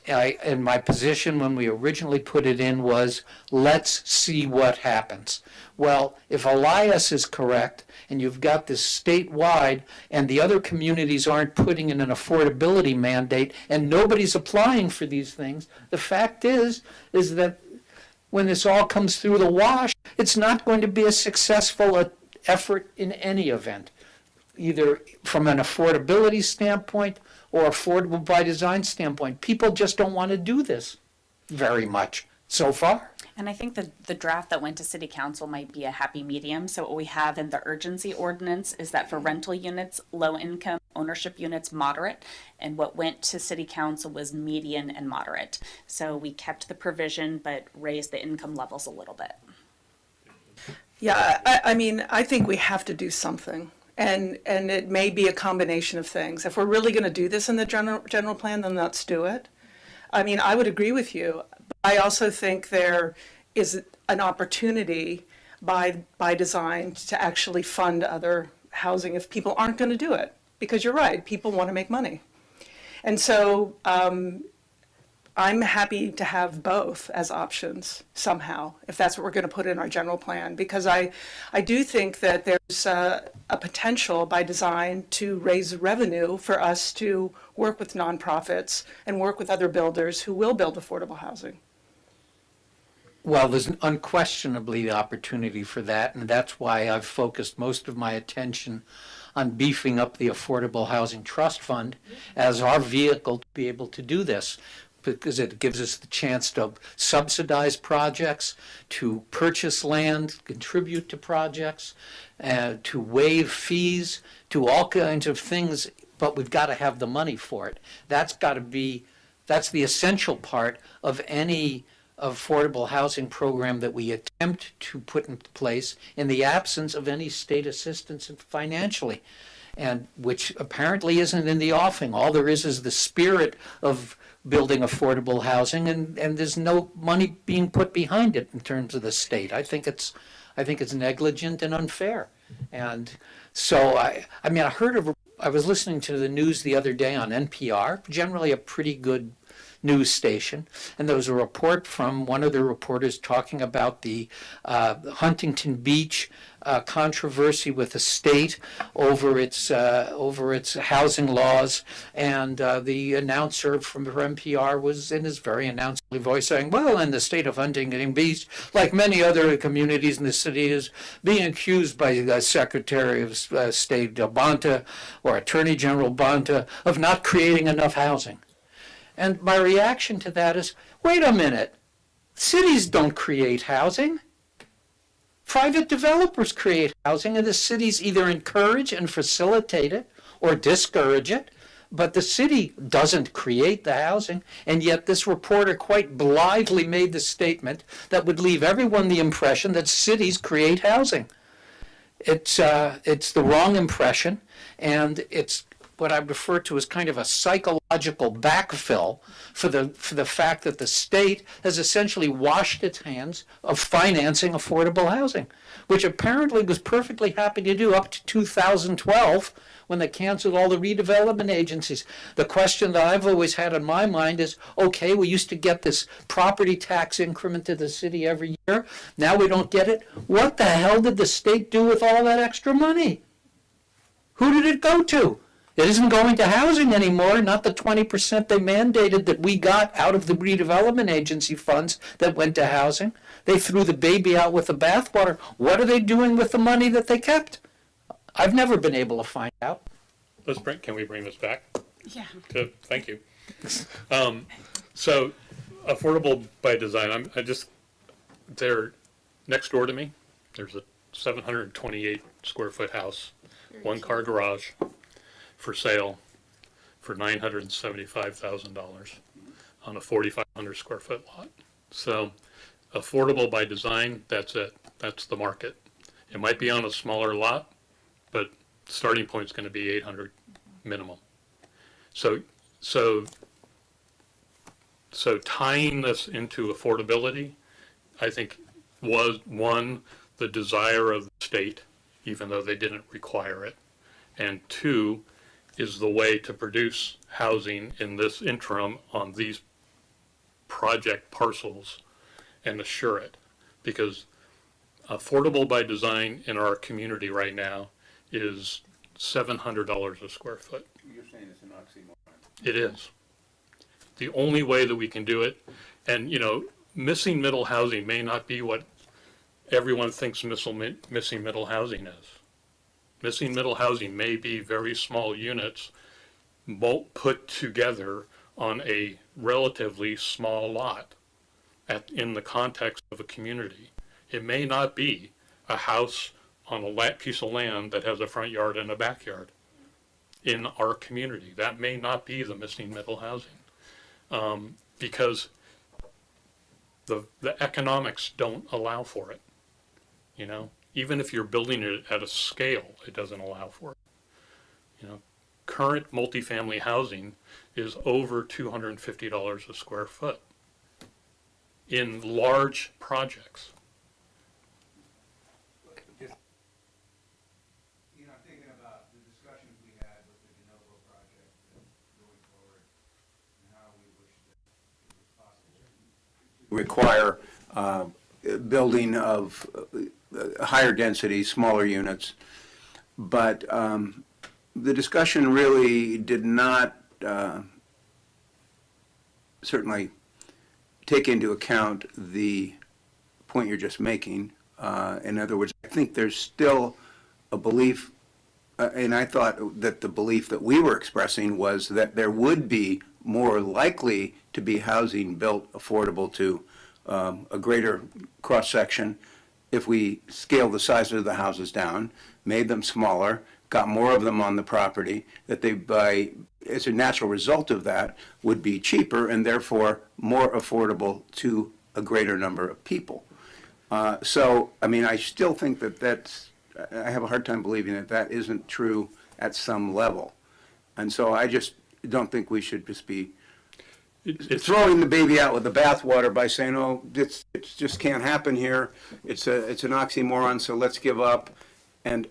And my position when we originally put it in was, let's see what happens. Well, if Elias is correct, and you've got this statewide, and the other communities aren't putting in an affordability mandate, and nobody's applying for these things, the fact is that when this all comes through the wash, it's not going to be a successful effort in any event, either from an affordability standpoint or affordable by design standpoint. People just don't want to do this very much so far. And I think the draft that went to city council might be a happy medium. So what we have in the urgency ordinance is that for rental units, low income, ownership units, moderate, and what went to city council was median and moderate. So we kept the provision but raised the income levels a little bit. Yeah, I mean, I think we have to do something. And it may be a combination of things. If we're really going to do this in the general plan, then let's do it. I mean, I would agree with you. I also think there is an opportunity by design to actually fund other housing if people aren't going to do it. Because you're right, people want to make money. And so I'm happy to have both as options somehow, if that's what we're going to put in our general plan, because I do think that there's a potential by design to raise revenue for us to work with nonprofits and work with other builders who will build affordable housing. Well, there's unquestionably the opportunity for that, and that's why I've focused most of my attention on beefing up the Affordable Housing Trust Fund as our vehicle to be able to do this, because it gives us the chance to subsidize projects, to purchase land, contribute to projects, to waive fees, to all kinds of things, but we've got to have the money for it. That's the essential part of any affordable housing program that we attempt to put into place in the absence of any state assistance financially, and which apparently isn't in the offing. All there is the spirit of building affordable housing, and there's no money being put behind it in terms of the state. I think it's negligent and unfair. And so I was listening to the news the other day on NPR, generally a pretty good news station, and there was a report from one of the reporters talking about the Huntington Beach controversy with the state over its housing laws, and the announcer from NPR was in his very announcerly voice saying, well, in the state of Huntington Beach, like many other communities in the city, is being accused by the Secretary of State Bonta or Attorney General Bonta of not creating enough housing. And my reaction to that is, wait a minute, cities don't create housing. Private developers create housing, and the cities either encourage and facilitate it or discourage it, but the city doesn't create the housing. And yet this reporter quite blithely made the statement that would leave everyone the impression that cities create housing. It's the wrong impression, and it's what I refer to as kind of a psychological backfill for the fact that the state has essentially washed its hands of financing affordable housing, which apparently was perfectly happy to do up to 2012 when they canceled all the redevelopment agencies. The question that I've always had in my mind is, okay, we used to get this property tax increment to the city every year. Now we don't get it. What the hell did the state do with all that extra money? Who did it go to? It isn't going to housing anymore, not the 20% they mandated that we got out of the redevelopment agency funds that went to housing. They threw the baby out with the bathwater. What are they doing with the money that they kept? I've never been able to find out. Can we bring this back? Yeah. Thank you. So affordable by design, they're next door to me. There's a 728 square foot house, one car garage for sale for $975,000 on a 4,500 square foot lot. So affordable by design, that's it. That's the market. It might be on a smaller lot, but starting point is going to be 800 minimum. So tying this into affordability, I think, was one, the desire of the state, even though they didn't require it, and two, is the way to produce housing in this interim on these project parcels and assure it. Because affordable by design in our community right now is $700 a square foot. You're saying it's an oxymoron. It is. The only way that we can do it, and missing middle housing may not be what everyone thinks missing middle housing is. Missing middle housing may be very small units put together on a relatively small lot in the context of a community. It may not be a house on a piece of land that has a front yard and a backyard in our community. That may not be the missing middle housing, because the economics don't allow for it. Even if you're building it at a scale, it doesn't allow for it. Current multifamily housing is over $250 a square foot in large projects. Thinking about the discussions we had with the de novo project and going forward, and how we wish that it was possible require building of higher density, smaller units. But the discussion really did not certainly take into account the point you're just making. In other words, I think there's still a belief, and I thought that the belief that we were expressing was that there would be more likely to be housing built affordable to a greater cross-section if we scaled the size of the houses down, made them smaller, got more of them on the property, that they, as a natural result of that, would be cheaper and therefore more affordable to a greater number of people. I still think I have a hard time believing that isn't true at some level. And so I just don't think we should just be throwing the baby out with the bathwater by saying, oh, it just can't happen here. It's an oxymoron, so let's give up. And,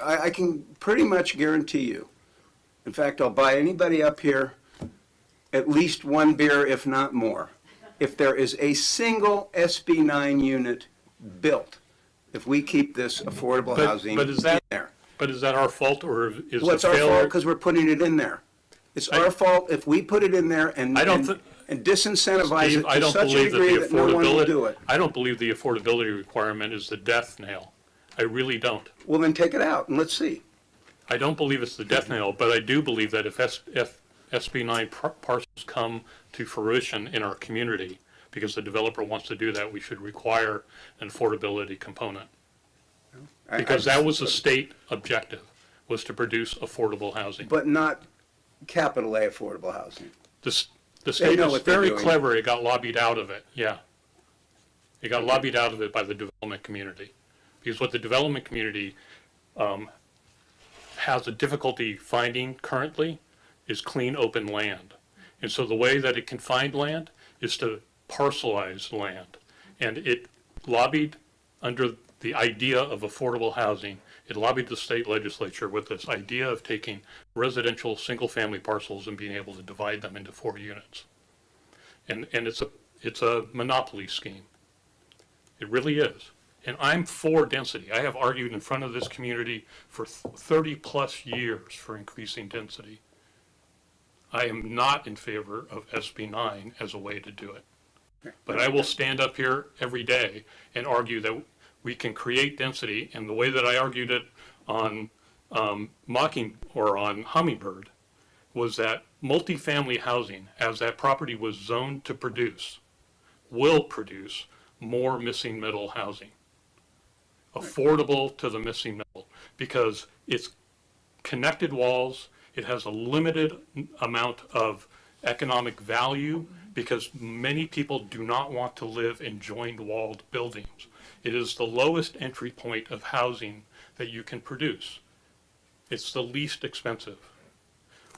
I can pretty much guarantee you, in fact, I'll buy anybody up here at least one beer, if not more, if there is a single SB 9 unit built, if we keep this affordable housing in there. But is that our fault, or is Well, it's the our failure? fault because we're putting it in there. It's our fault if we put it in there and disincentivize Steve, it I to don't such a believe that degree the that no one will do it. I don't believe the affordability requirement is the death nail. I really don't. Well, then take it out and let's see. I don't believe it's the death nail, but I do believe that if SB 9 parcels come to fruition in our community, because the developer wants to do that, we should require an affordability component. Because that was the state objective, was to produce affordable housing. But not capital A affordable housing. The state know is what they're very doing. clever. It got lobbied out of it, yeah. It got lobbied out of it by the development community. Because what the development community has a difficulty finding currently is clean, open land. And so the way that it can find land is to parcelize land. And it lobbied under the idea of affordable housing. It lobbied the state legislature with this idea of taking residential single-family parcels and being able to divide them into 4 units. And it's a monopoly scheme. It really is. And I'm for density. I have argued in front of this community for 30-plus years for increasing density. I am not in favor of SB 9 as a way to do it. But I will stand up here every day and argue that we can create density, and the way that I argued it on on Hummingbird was that multifamily housing, as that property was zoned to produce, will produce more missing middle housing, affordable to the missing middle, because it's connected walls, it has a limited amount of economic value, because many people do not want to live in joined walled buildings. It is the lowest entry point of housing that you can produce. It's the least expensive.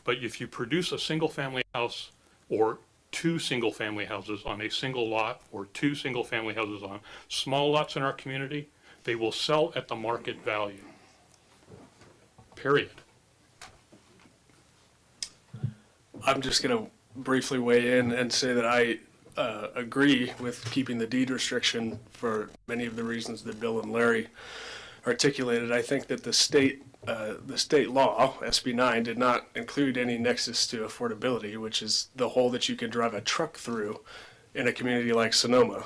But if you produce a single family house or two single family houses on a single lot or two single family houses on small lots in our community, they will sell at the market value. Period. I'm just going to briefly weigh in and say that I agree with keeping the deed restriction for many of the reasons that Bill and Larry articulated. I think that the state law, SB 9, did not include any nexus to affordability, which is the hole that you can drive a truck through in a community like Sonoma,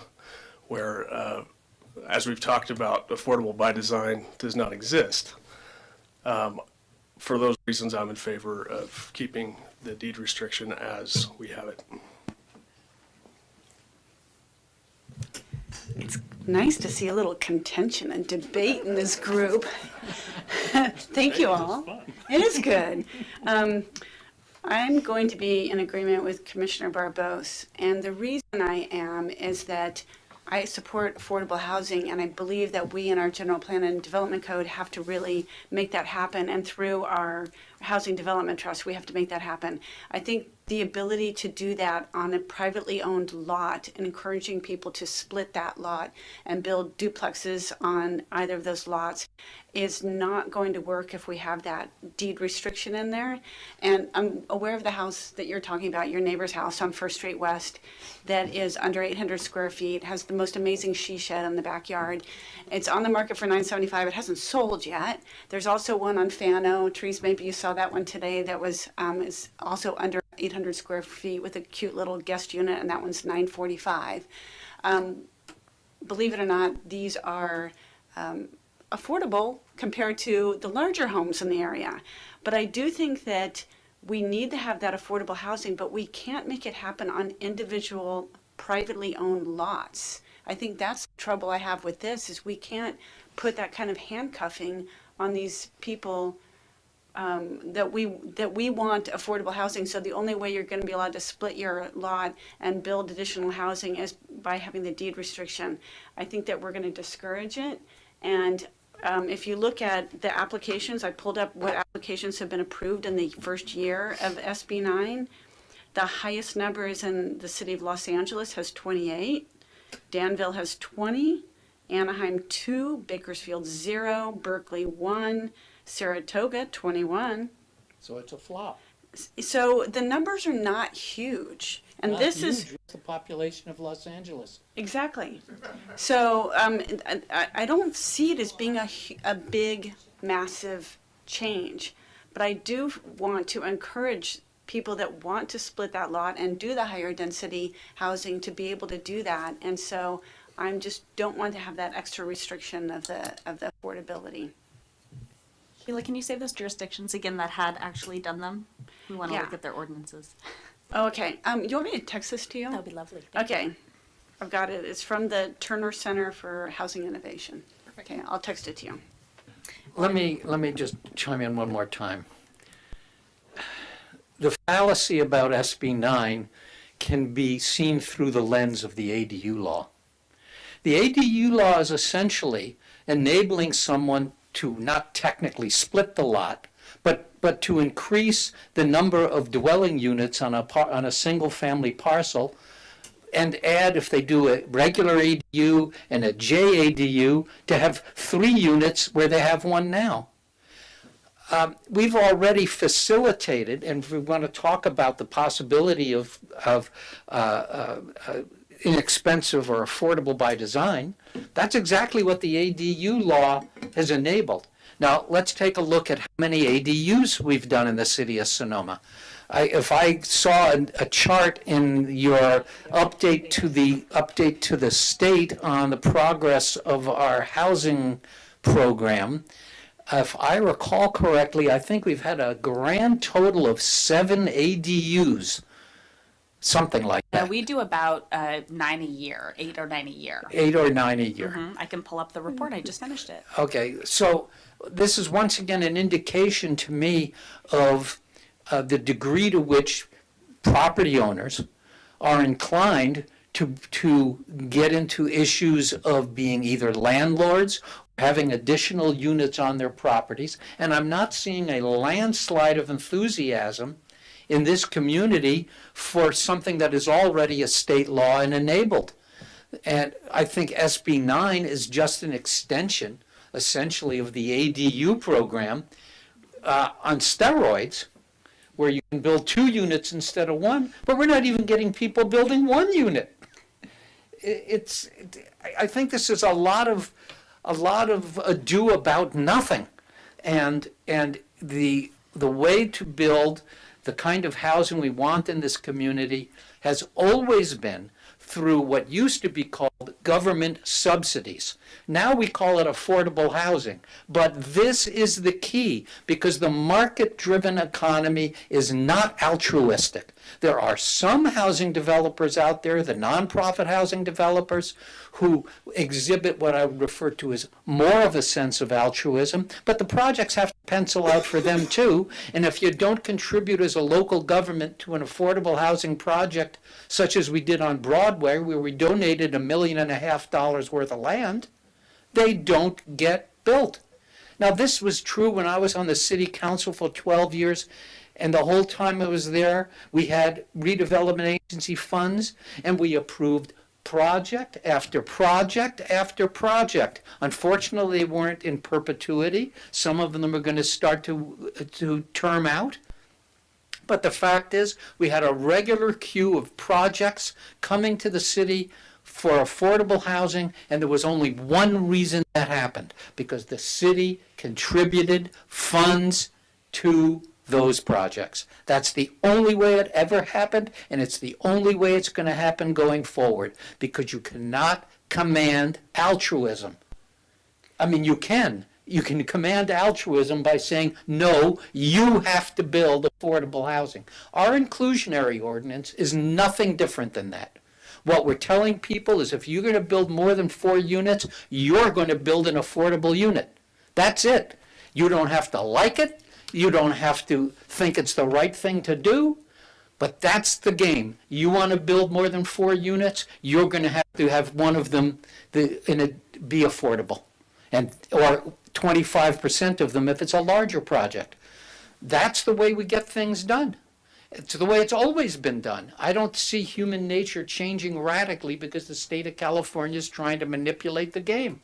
where, as we've talked about, affordable by design does not exist. For those reasons, I'm in favor of keeping the deed restriction as we have it. It's nice to see a little contention and debate in this group. Thank you all. It is good. I'm going to be in agreement with Commissioner Barbos, and the reason I am is that I support affordable housing, and I believe that we in our general plan and development code have to really make that happen, and through our housing development trust, we have to make that happen. I think the ability to do that on a privately owned lot and encouraging people to split that lot and build duplexes on either of those lots is not going to work if we have that deed restriction in there. And I'm aware of the house that you're talking about, your neighbor's house on First Street West, that is under 800 square feet, has the most amazing she shed in the backyard. It's on the market for $975. It hasn't sold yet. There's also one on Fano. Trees, maybe you saw that one today, that was is also under 800 square feet with a cute little guest unit, and that one's $945. Believe it or not, these are affordable compared to the larger homes in the area. But I do think that we need to have that affordable housing, but we can't make it happen on individual privately owned lots. I think that's the trouble I have with this, is we can't put that kind of handcuffing on these people that we want affordable housing. So the only way you're going to be allowed to split your lot and build additional housing is by having the deed restriction. I think that we're going to discourage it. And if you look at the applications, I pulled up what applications have been approved in the first year of SB 9. The highest number is in the city of Los Angeles, has 28. Danville has 20. Anaheim 2. Bakersfield 0. Berkeley 1. Saratoga 21. So it's a flop. So the numbers are not huge. And Not this huge. is It's the population of Los Angeles. exactly. So I don't see it as being a big, massive change. But I do want to encourage people that want to split that lot and do the higher density housing to be able to do that. And so I just don't want to have that extra restriction of the affordability. Sheila, can you say those jurisdictions again that had actually done them? We want to Yeah. look at their ordinances. Okay. You want me to text this to you? That would be lovely. Thank you. Okay. I've got it. It's from the Turner Center for Housing Innovation. Okay, I'll text it to you. Let me just chime in one more time. The fallacy about SB 9 can be seen through the lens of the ADU law. The ADU law is essentially enabling someone to not technically split the lot, but to increase the number of dwelling units on a single family parcel, and add, if they do a regular ADU and a JADU, to have 3 units where they have one now. We've already facilitated, and if we want to talk about the possibility of inexpensive or affordable by design. That's exactly what the ADU law has enabled. Now, let's take a look at how many ADUs we've done in the city of Sonoma. If I saw a chart in your update to the state on the progress of our housing program, if I recall correctly, I think we've had a grand total of 7 ADUs, something like that. We do about 9 a year, 8 or 9 a year. 8 or 9 a year. I can pull up the report. I just finished it. Okay, so this is once again an indication to me of the degree to which property owners are inclined to get into issues of being either landlords, having additional units on their properties, and I'm not seeing a landslide of enthusiasm in this community for something that is already a state law and enabled. And I think SB 9 is just an extension, essentially, of the ADU program on steroids, where you can build 2 units instead of 1, but we're not even getting people building 1 unit. I think this is a lot of ado about nothing, and the way to build the kind of housing we want in this community has always been through what used to be called government subsidies. Now we call it affordable housing. But this is the key, because the market-driven economy is not altruistic. There are some housing developers out there, the nonprofit housing developers, who exhibit what I would refer to as more of a sense of altruism, but the projects have to pencil out for them too. And if you don't contribute as a local government to an affordable housing project, such as we did on Broadway, where we donated $1.5 million worth of land, they don't get built. Now, this was true when I was on the city council for 12 years, and the whole time I was there, we had redevelopment agency funds, and we approved project after project after project. Unfortunately, they weren't in perpetuity. Some of them are going to start to term out. But the fact is, we had a regular queue of projects coming to the city for affordable housing, and there was only one reason that happened, because the city contributed funds to those projects. That's the only way it ever happened, and it's the only way it's going to happen going forward, because you cannot command altruism. I mean, you can command altruism by saying, no, you have to build affordable housing. Our inclusionary ordinance is nothing different than that. What we're telling people is, if you're going to build more than 4 units, you're going to build an affordable unit. That's it. You don't have to like it. You don't have to think it's the right thing to do, but that's the game. You want to build more than 4 units, you're going to have one of them be affordable, or 25% of them if it's a larger project. That's the way we get things done. It's the way it's always been done. I don't see human nature changing radically because the state of California is trying to manipulate the game.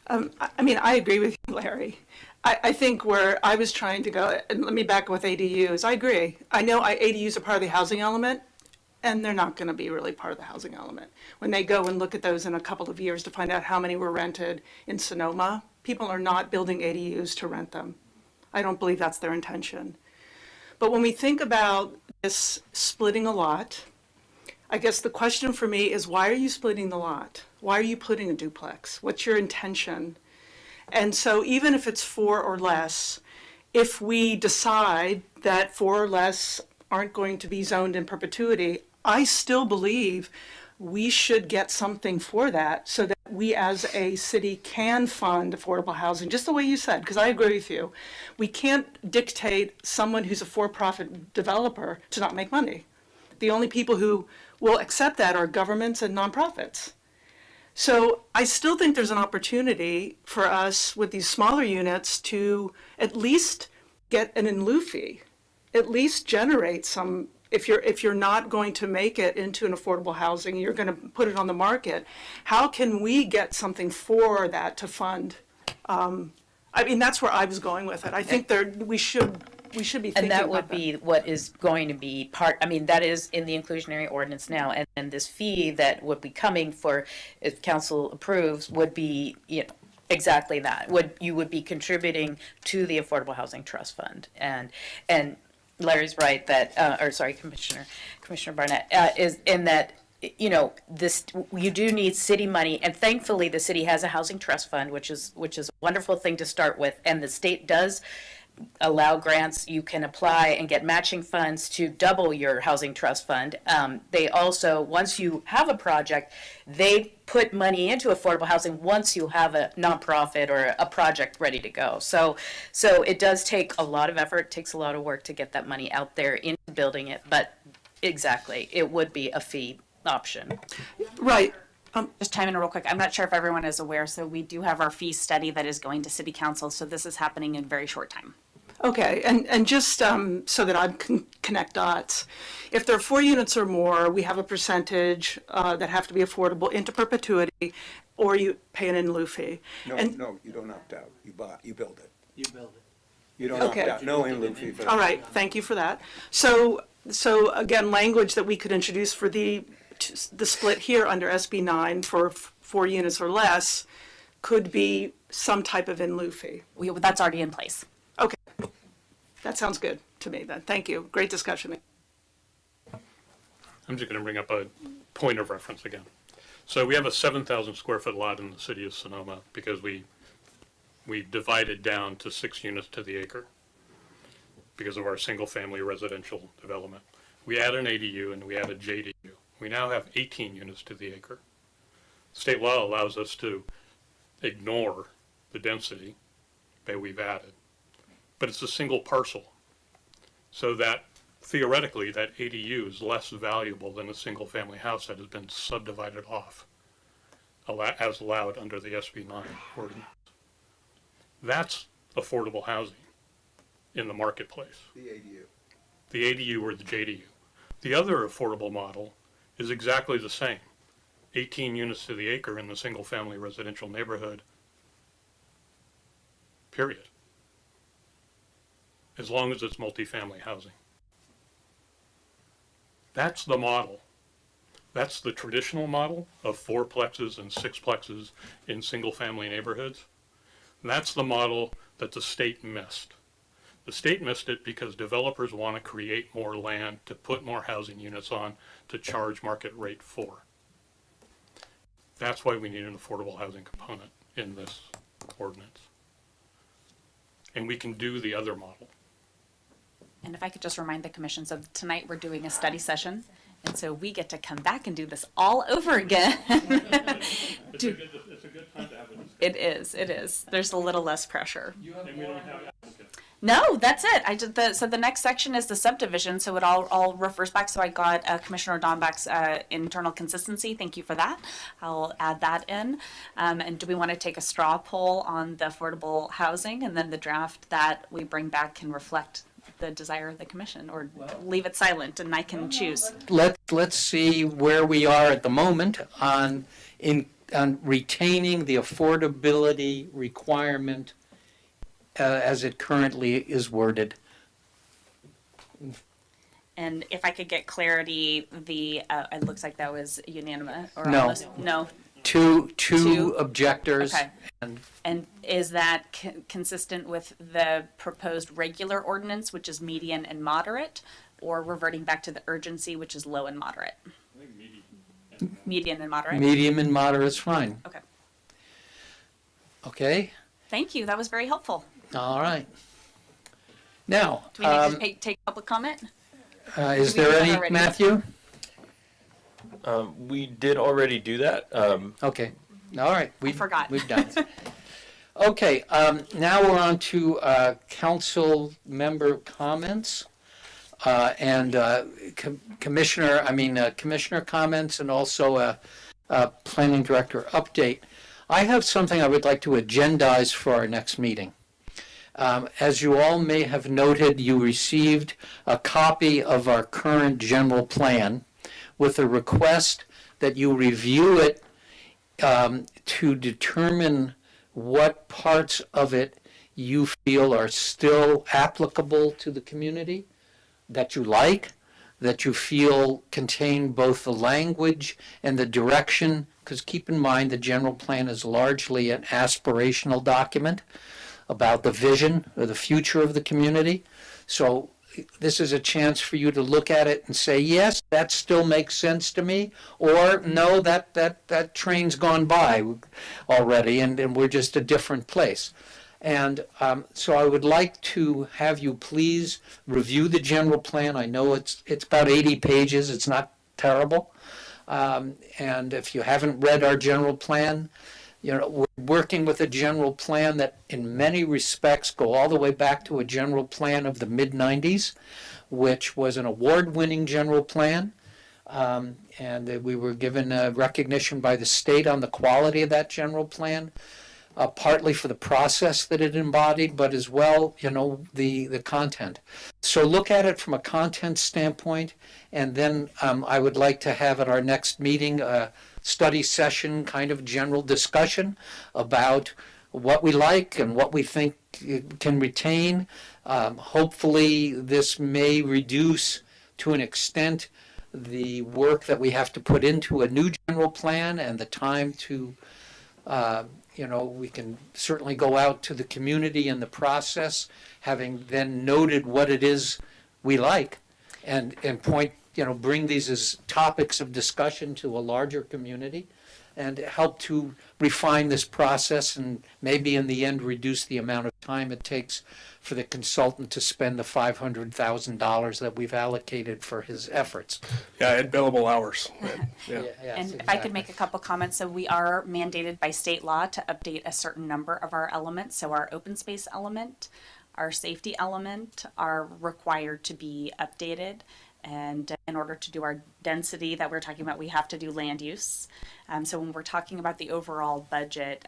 I mean, I agree with you, Larry. I think where I was trying to go, and let me back with ADUs, I agree. I know ADUs are part of the housing element, and they're not going to be really part of the housing element. When they go and look at those in a couple of years to find out how many were rented in Sonoma, people are not building ADUs to rent them. I don't believe that's their intention. But when we think about this splitting a lot, I guess the question for me is, why are you splitting the lot? Why are you putting a duplex? What's your intention? And so even if it's 4 or less, if we decide that 4 or less aren't going to be zoned in perpetuity, I still believe we should get something for that, so that we as a city can fund affordable housing, just the way you said, because I agree with you. We can't dictate someone who's a for-profit developer to not make money. The only people who will accept that are governments and nonprofits. So I still think there's an opportunity for us with these smaller units to at least get an in lieu fee, at least generate some. If you're not going to make it into an affordable housing, you're going to put it on the market, how can we get something for that to fund? I mean, that's where I was going with it. I think we should we should be And thinking that about would be what is going to be part, I mean, that is in the inclusionary ordinance now, and then this fee that would be coming for, if council approves, would be, you know, exactly that. You would be contributing to the Affordable Housing Trust Fund. And Larry's right that, Commissioner Barnett, is in that, you know, you do need city money, and thankfully the city has a housing trust fund, which is a wonderful thing to start with, and the state does allow grants. You can apply and get matching funds to double your housing trust fund. They also, once you have a project, they put money into affordable housing once you have a nonprofit or a project ready to go. So it does take a lot of effort, takes a lot of work to get that money out there into building it, but exactly, it would be a fee option. Right. Just chime in real quick. I'm not sure if everyone is aware, so we do have our fee study that is going to city council, so this is happening in very short time. Okay, and just so that I can connect dots, if there are 4 units or more, we have a percentage that have to be affordable into perpetuity, or you pay an in lieu fee. No, And- no, you don't opt out. You build it. You build it. You don't opt Okay. out. No in lieu fee for that. All right, thank you for that. So again, language that we could introduce for the split here under SB 9 for 4 units or less could be some type of in lieu fee. That's already in place. Okay, that sounds good to me then. Thank you. Great discussion. I'm just going to bring up a point of reference again. So we have a 7,000 square foot lot in the city of Sonoma because we divided down to 6 units to the acre because of our single family residential development. We add an ADU and we add a JDU. We now have 18 units to the acre. State law allows us to ignore the density that we've added, but it's a single parcel. So that theoretically, that ADU is less valuable than a single family house that has been subdivided off as allowed under the SB 9 ordinance. That's affordable housing in the marketplace. The ADU. The ADU or the JDU. The other affordable model is exactly the same. 18 units to the acre in the single family residential neighborhood, period. As long as it's multifamily housing. That's the model. That's the traditional model of 4-plexes and 6-plexes in single family neighborhoods. That's the model that the state missed. The state missed it because developers want to create more land to put more housing units on to charge market rate for. That's why we need an affordable housing component in this ordinance. And we can do the other model. And if I could just remind the commission, so tonight we're doing a study session, and so we get to come back and do this all over again. It's a good time to have a discussion. It is. There's a little less pressure. And we don't have applicants. No, that's it. So the next section is the subdivision, so it all refers back. So I got Commissioner Donback's internal consistency. Thank you for that. I'll add that in. And do we want to take a straw poll on the affordable housing, and then the draft that we bring back can reflect the desire of the commission, or leave it silent and I can choose? Let's see where we are at the moment on retaining the affordability requirement as it currently is worded. And if I could get clarity, it looks like that was unanimous. Or No. almost, no. Two Two? objectors. Okay. And And is that consistent with the proposed regular ordinance, which is median and moderate, or reverting back to the urgency, which is low and moderate? Median and moderate? medium and moderate is fine. Okay. Okay? Thank you. That was very helpful. All right. Now, Do we need to take public comment? is do we there do that any, already? Matthew? We did already do that. Okay. All right. We forgot. We've done it. Okay. Now we're on to council member comments and commissioner comments, and also a planning director update. I have something I would like to agendize for our next meeting. As you all may have noted, you received a copy of our current general plan with a request that you review it to determine what parts of it you feel are still applicable to the community, that you like, that you feel contain both the language and the direction, because keep in mind the general plan is largely an aspirational document about the vision or the future of the community. So this is a chance for you to look at it and say, yes, that still makes sense to me, or no, that train's gone by already and we're just a different place. And so I would like to have you please review the general plan. I know it's about 80 pages. It's not terrible. And if you haven't read our general plan, you know, we're working with a general plan that in many respects go all the way back to a general plan of the mid-90s, which was an award-winning general plan. And we were given recognition by the state on the quality of that general plan, partly for the process that it embodied, but as well, you know, the content. So look at it from a content standpoint, and then I would like to have at our next meeting study session, kind of general discussion about what we like and what we think can retain. Hopefully this may reduce to an extent the work that we have to put into a new general plan and the time to, you know, we can certainly go out to the community in the process, having then noted what it is we like and point, you know, bring these as topics of discussion to a larger community and help to refine this process and maybe in the end reduce the amount of time it takes for the consultant to spend the $500,000 that we've allocated for his efforts. Yeah, and billable hours. Yeah. Yes, And if I could exactly. make a couple comments, so we are mandated by state law to update a certain number of our elements. So our open space element, our safety element are required to be updated. And in order to do our density that we're talking about, we have to do land use. So when we're talking about the overall budget,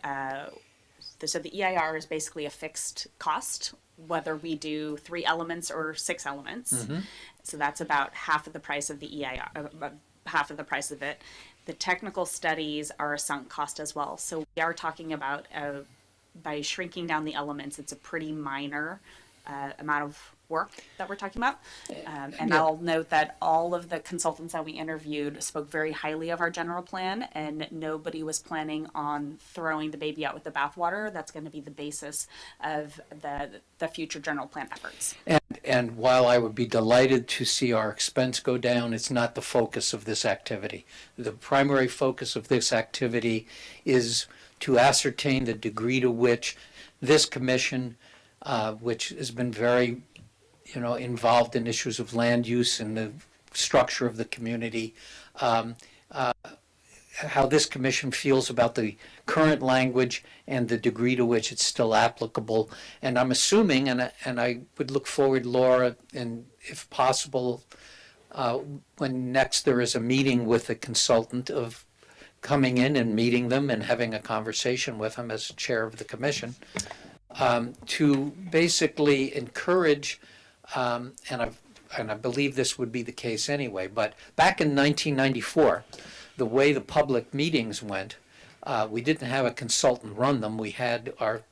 so the EIR is basically a fixed cost, whether we do 3 elements or 6 elements. So that's about half of the price of the EIR, half of the price of it. The technical studies are a sunk cost as well. So we are talking about, by shrinking down the elements, it's a pretty minor amount of work that we're talking about. And Yeah. I'll note that all of the consultants that we interviewed spoke very highly of our general plan, and nobody was planning on throwing the baby out with the bathwater. That's going to be the basis of the future general plan efforts. And while I would be delighted to see our expense go down, it's not the focus of this activity. The primary focus of this activity is to ascertain the degree to which this commission, which has been very, you know, involved in issues of land use and the structure of the community, how this commission feels about the current language and the degree to which it's still applicable. And I'm assuming, and I would look forward, Laura, and if possible, when next there is a meeting with a consultant, of coming in and meeting them and having a conversation with them as chair of the commission, to basically encourage, and I believe this would be the case anyway, but back in 1994, the way the public meetings went, we didn't have a consultant run them. We had our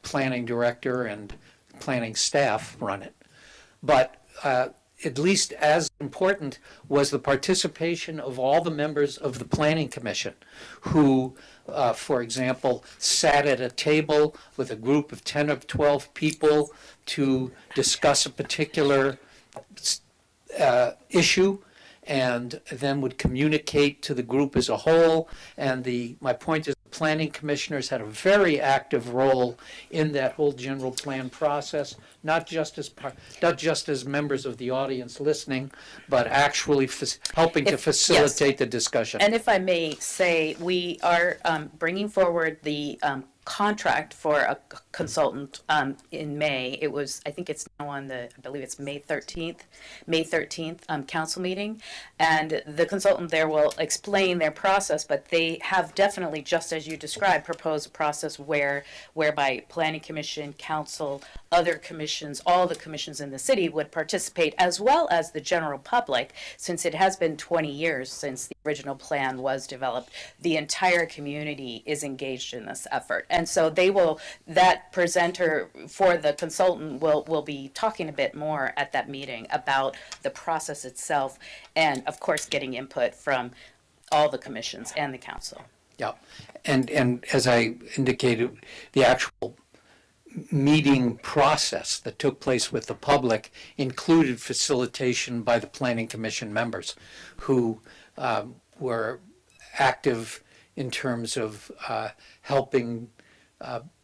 planning director and planning staff run it. But at least as important was the participation of all the members of the Planning Commission who, for example, sat at a table with a group of 10 or 12 people to discuss a particular issue and then would communicate to the group as a whole. And my point is, the planning commissioners had a very active role in that whole general plan process, not just as members of the audience listening, but actually helping to facilitate the discussion. And if I may say, we are bringing forward the contract for a consultant in May. It was, I think it's now on I believe it's May 13th council meeting. And the consultant there will explain their process, but they have definitely, just as you described, proposed a process whereby planning commission, council, other commissions, all the commissions in the city would participate, as well as the general public, since it has been 20 years since the original plan was developed. The entire community is engaged in this effort. And so that presenter for the consultant will be talking a bit more at that meeting about the process itself, and of course, getting input from all the commissions and the council. Yeah, and as I indicated, the actual meeting process that took place with the public included facilitation by the Planning Commission members who were active in terms of helping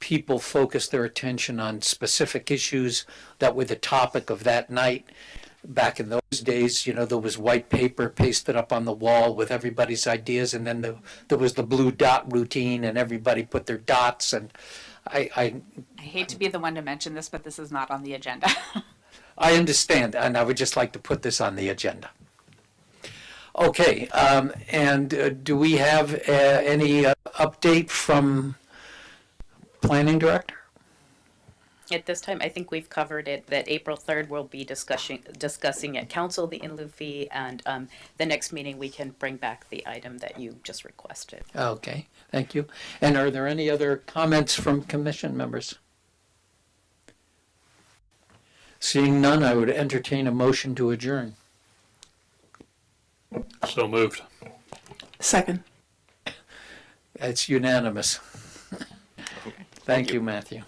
people focus their attention on specific issues that were the topic of that night. Back in those days, there was white paper pasted up on the wall with everybody's ideas, and then there was the blue dot routine, and everybody put their dots. And I hate to be the one to mention this, but this is not on the agenda. I understand, and I would just like to put this on the agenda. Okay, and do we have any update from Planning Director? At this time, I think we've covered it, that April 3rd we'll be discussing at council the in lieu fee, and the next meeting we can bring back the item that you just requested. Okay, thank you. And are there any other comments from commission members? Seeing none, I would entertain a motion to adjourn. So moved. Second. It's unanimous. Thank you, Matthew.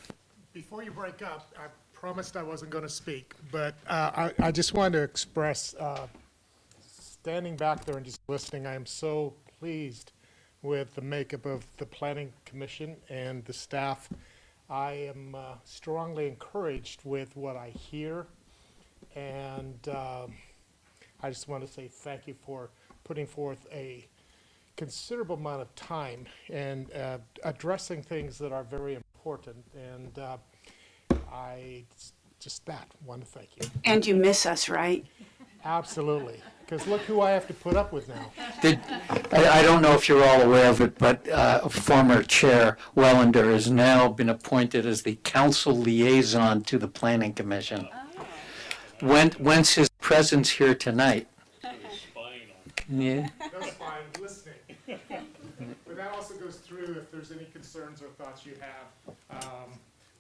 Before you break up, I promised I wasn't going to speak, but I just wanted to express, standing back there and just listening, I am so pleased with the makeup of the Planning Commission and the staff. I am strongly encouraged with what I hear, and I just want to say thank you for putting forth a considerable amount of time and addressing things that are very important, and I just want to thank you. And you miss us, right? Absolutely, because look who I have to put up with now. I don't know if you're all aware of it, but former Chair Wellender has now been appointed as the council liaison to the Planning Commission. Whence his presence here tonight? Yeah. That's fine, listening. But that also goes through if there's any concerns or thoughts you have.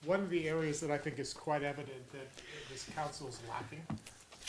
One of the areas that I think is quite evident that this council is lacking